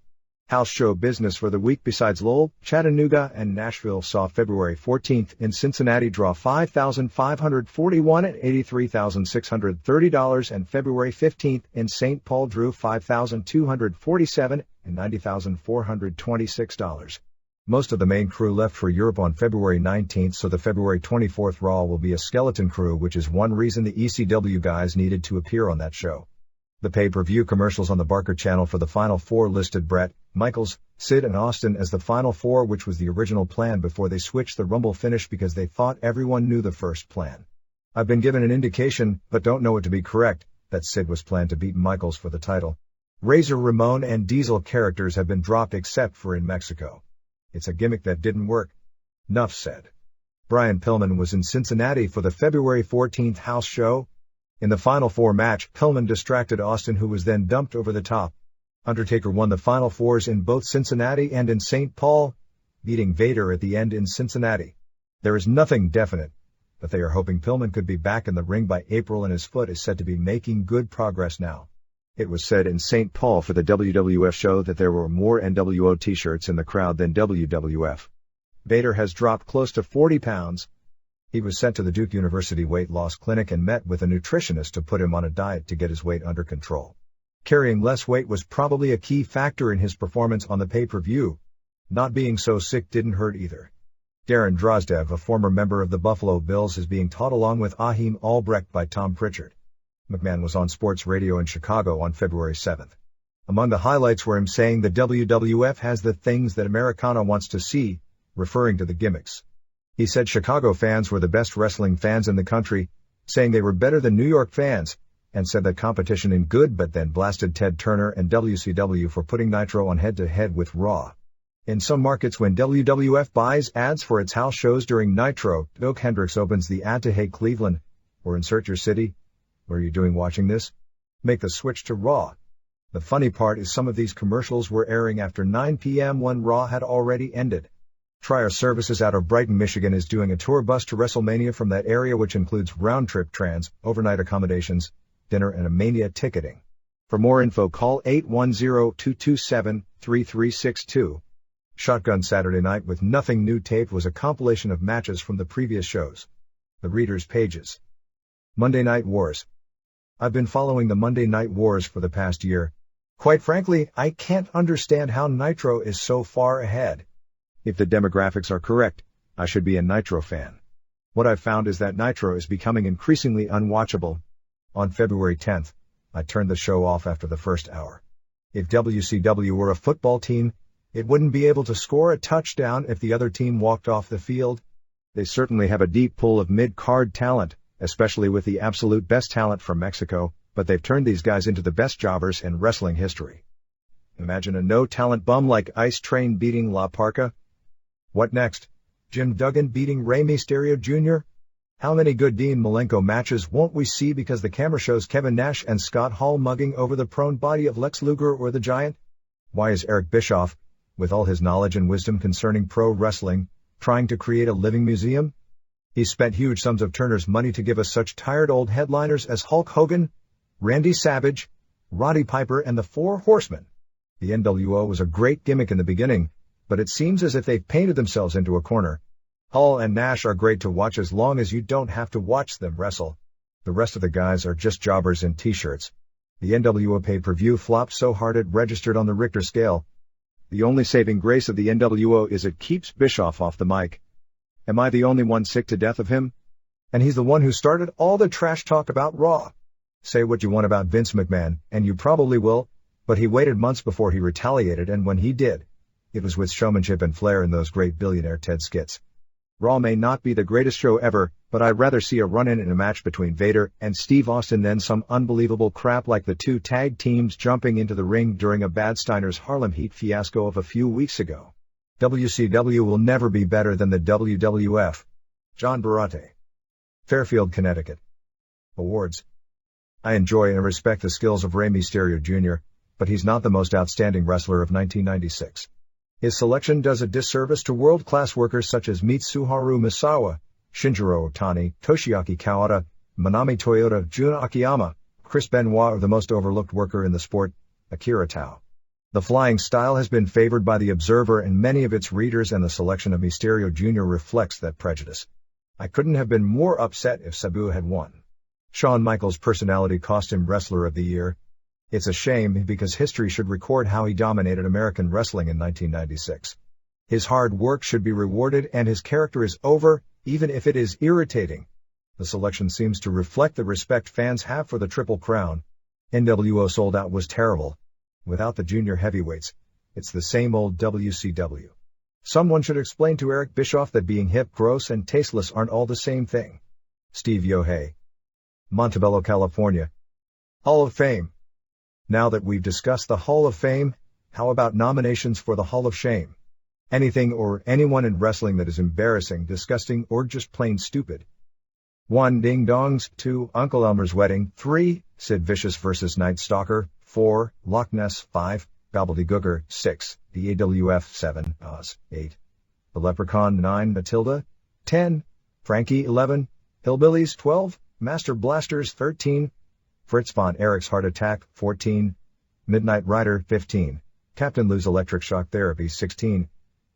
House show business for the week besides Lowell, Chattanooga, and Nashville saw February 14th in Cincinnati draw $5,541 and $83,630, and February 15th in St. Paul drew $5,247 and $90,426. Most of the main crew left for Europe on February 19th, so the February 24th Raw will be a skeleton crew, which is one reason the ECW guys needed to appear on that show. The pay-per-view commercials on the Barker channel for the Final Four listed Brett, Michaels, Sid and Austin as the Final Four, which was the original plan before they switched the Rumble finish because they thought everyone knew the first plan. I've been given an indication, but don't know it to be correct, that Sid was planned to beat Michaels for the title. Razor Ramon and Diesel characters have been dropped except for in Mexico. It's a gimmick that didn't work. Nuff said. Brian Pillman was in Cincinnati for the February 14th house show. In the Final Four match, Pillman distracted Austin, who was then dumped over the top. Undertaker won the Final Fours in both Cincinnati and in St. Paul, beating Vader at the end in Cincinnati. There is nothing definite, but they are hoping Pillman could be back in the ring by April, and his foot is said to be making good progress now. It was said in St. Paul for the WWF show that there were more NWO t-shirts in the crowd than WWF. Vader has dropped close to 40 pounds. He was sent to the Duke University Weight Loss Clinic and met with a nutritionist to put him on a diet to get his weight under control. Carrying less weight was probably a key factor in his performance on the pay-per-view. Not being so sick didn't hurt either. Darren Drozdev, a former member of the Buffalo Bills, is being taught along with Ahim Albrecht by Tom Pritchard. McMahon was on sports radio in Chicago on February 7th. Among the highlights were him saying the WWF has the things that Americana wants to see, referring to the gimmicks. He said Chicago fans were the best wrestling fans in the country, saying they were better than New York fans, and said that competition in good, but then blasted Ted Turner and WCW for putting Nitro on head-to-head with Raw. In some markets, when WWF buys ads for its house shows during Nitro, Doak Hendricks opens the ad to "Hey Cleveland," or "Insert your city. What are you doing watching this?" Make the switch to Raw. The funny part is some of these commercials were airing after 9 p.m. when Raw had already ended. Trier Services out of Brighton, Michigan is doing a tour bus to WrestleMania from that area, which includes round-trip overnight accommodations, dinner and a Mania ticketing. For more info, call 810-227-3362. Shotgun Saturday Night with Nothing New taped was a compilation of matches from the previous shows. The readers' pages. Monday Night Wars. I've been following the Monday Night Wars for the past year. Quite frankly, I can't understand how Nitro is so far ahead. If the demographics are correct, I should be a Nitro fan. What I've found is that Nitro is becoming increasingly unwatchable. On February 10th, I turned the show off after the first hour. If WCW were a football team, it wouldn't be able to score a touchdown if the other team walked off the field. They certainly have a deep pool of mid-card talent, especially with the absolute best talent from Mexico, but they've turned these guys into the best jobbers in wrestling history. Imagine a no-talent bum like Ice Train beating La Parka. What next? Jim Duggan beating Rey Mysterio Jr.? How many good Dean Malenko matches won't we see because the camera shows Kevin Nash and Scott Hall mugging over the prone body of Lex Luger or the Giant? Why is Eric Bischoff, with all his knowledge and wisdom concerning pro wrestling, trying to create a living museum? He spent huge sums of Turner's money to give us such tired old headliners as Hulk Hogan, Randy Savage, Roddy Piper and the Four Horsemen. The NWO was a great gimmick in the beginning, but it seems as if they've painted themselves into a corner. Hall and Nash are great to watch as long as you don't have to watch them wrestle. The rest of the guys are just jobbers in t-shirts. The NWO pay-per-view flopped so hard it registered on the Richter scale. The only saving grace of the NWO is it keeps Bischoff off the mic. Am I the only one sick to death of him? And he's the one who started all the trash talk about Raw. Say what you want about Vince McMahon, and you probably will, but he waited months before he retaliated, and when he did, it was with showmanship and flair in those great billionaire Ted skits. Raw may not be the greatest show ever, but I'd rather see a run-in in a match between Vader and Steve Austin than some unbelievable crap like the two tag teams jumping into the ring during a Bad Steiner's Harlem Heat fiasco of a few weeks ago. WCW will never be better than the WWF. John Barate. Fairfield, Connecticut. Awards. I enjoy and respect the skills of Rey Mysterio Jr., but he's not the most outstanding wrestler of 1996. His selection does a disservice to world-class workers such as Mitsuharu Misawa, Shinjiro Otani, Toshiaki Kawada, Manami Toyota, Jun Akiyama, Chris Benoit, or the most overlooked worker in the sport, Akira Tao. The flying style has been favored by the Observer and many of its readers, and the selection of Mysterio Jr. reflects that prejudice. I couldn't have been more upset if Sabu had won. Shawn Michaels' personality cost him Wrestler of the Year. It's a shame because history should record how he dominated American wrestling in 1996. His hard work should be rewarded, and his character is over, even if it is irritating. The selection seems to reflect the respect fans have for the Triple Crown. NWO Sold Out was terrible. Without the junior heavyweights, it's the same old WCW. Someone should explain to Eric Bischoff that being hip, gross, and tasteless aren't all the same thing. Steve Yohei. Montebello, California. Hall of Fame. Now that we've discussed the Hall of Fame, how about nominations for the Hall of Shame? Anything or anyone in wrestling that is embarrassing, disgusting, or just plain stupid. 1. Ding Dongs. 2. Uncle Elmer's Wedding. 3. Sid Vicious vs. Night Stalker. 4. Loch Ness. 5. Gobbledygooker. 6. The AWF. 7. Oz. 8. The Leprechaun. 9. Matilda. 10. Frankie. 11. Hillbillies. 12. Master Blasters. 13. Fritz von Erich's Heart Attack. 14. Midnight Rider. 15. Captain Lou's Electric Shock Therapy. 16.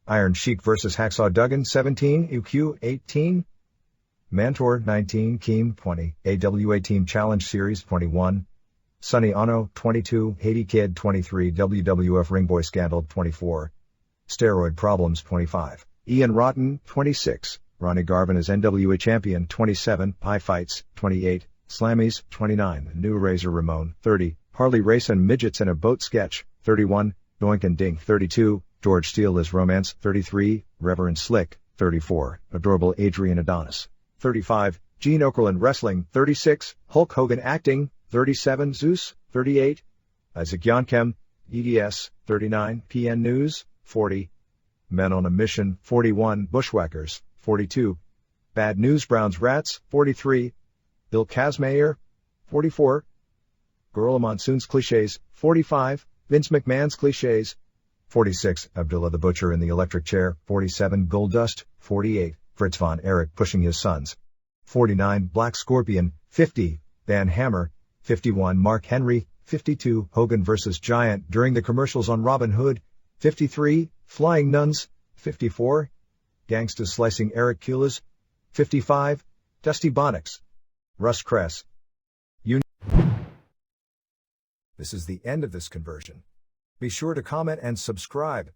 Iron Sheik vs. Hacksaw Duggan. 17. UQ. 18. Mantor. 19. Keem. 20. AWA Team Challenge Series. 21. Sonny Ono. 22. Haiti Kid. 23. WWF Ringboy Scandal. 24. Steroid Problems. 25. Ian Rotten. 26. Ronnie Garvin as NWA Champion. 27. Pie Fights. 28. Slammies. 29. New Razor Ramon. 30. Harley Race and Midgets in a Boat Sketch. 31. Doink and Dink. 32. George Steele as Romance. 33. Reverend Slick. 34. Adorable Adrian Adonis. 35. Gene Okerlund Wrestling. 36. Hulk Hogan Acting. 37. Zeus. 38. Isaac Yankem. EDS. 39. PN News. 40. Men on a Mission. 41. Bushwhackers. 42. Bad News Browns Rats. 43. Bill Kazmaier. 44. Gorilla Monsoon's Clichés. 45. Vince McMahon's Clichés. 46. Abdullah the Butcher in the Electric Chair. 47. Goldust. 48. Fritz von Erich pushing his sons. 49. Black Scorpion. 50. Van Hammer. 51. Mark Henry. 52. Hogan vs. Giant during the commercials on Robin Hood. 53. Flying Nuns. 54. Gangsta Slicing Eric Kulas. 55. Dusty Bonnix. Russ Kress. This is the end of this conversion. Be sure to comment and subscribe.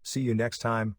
See you next time.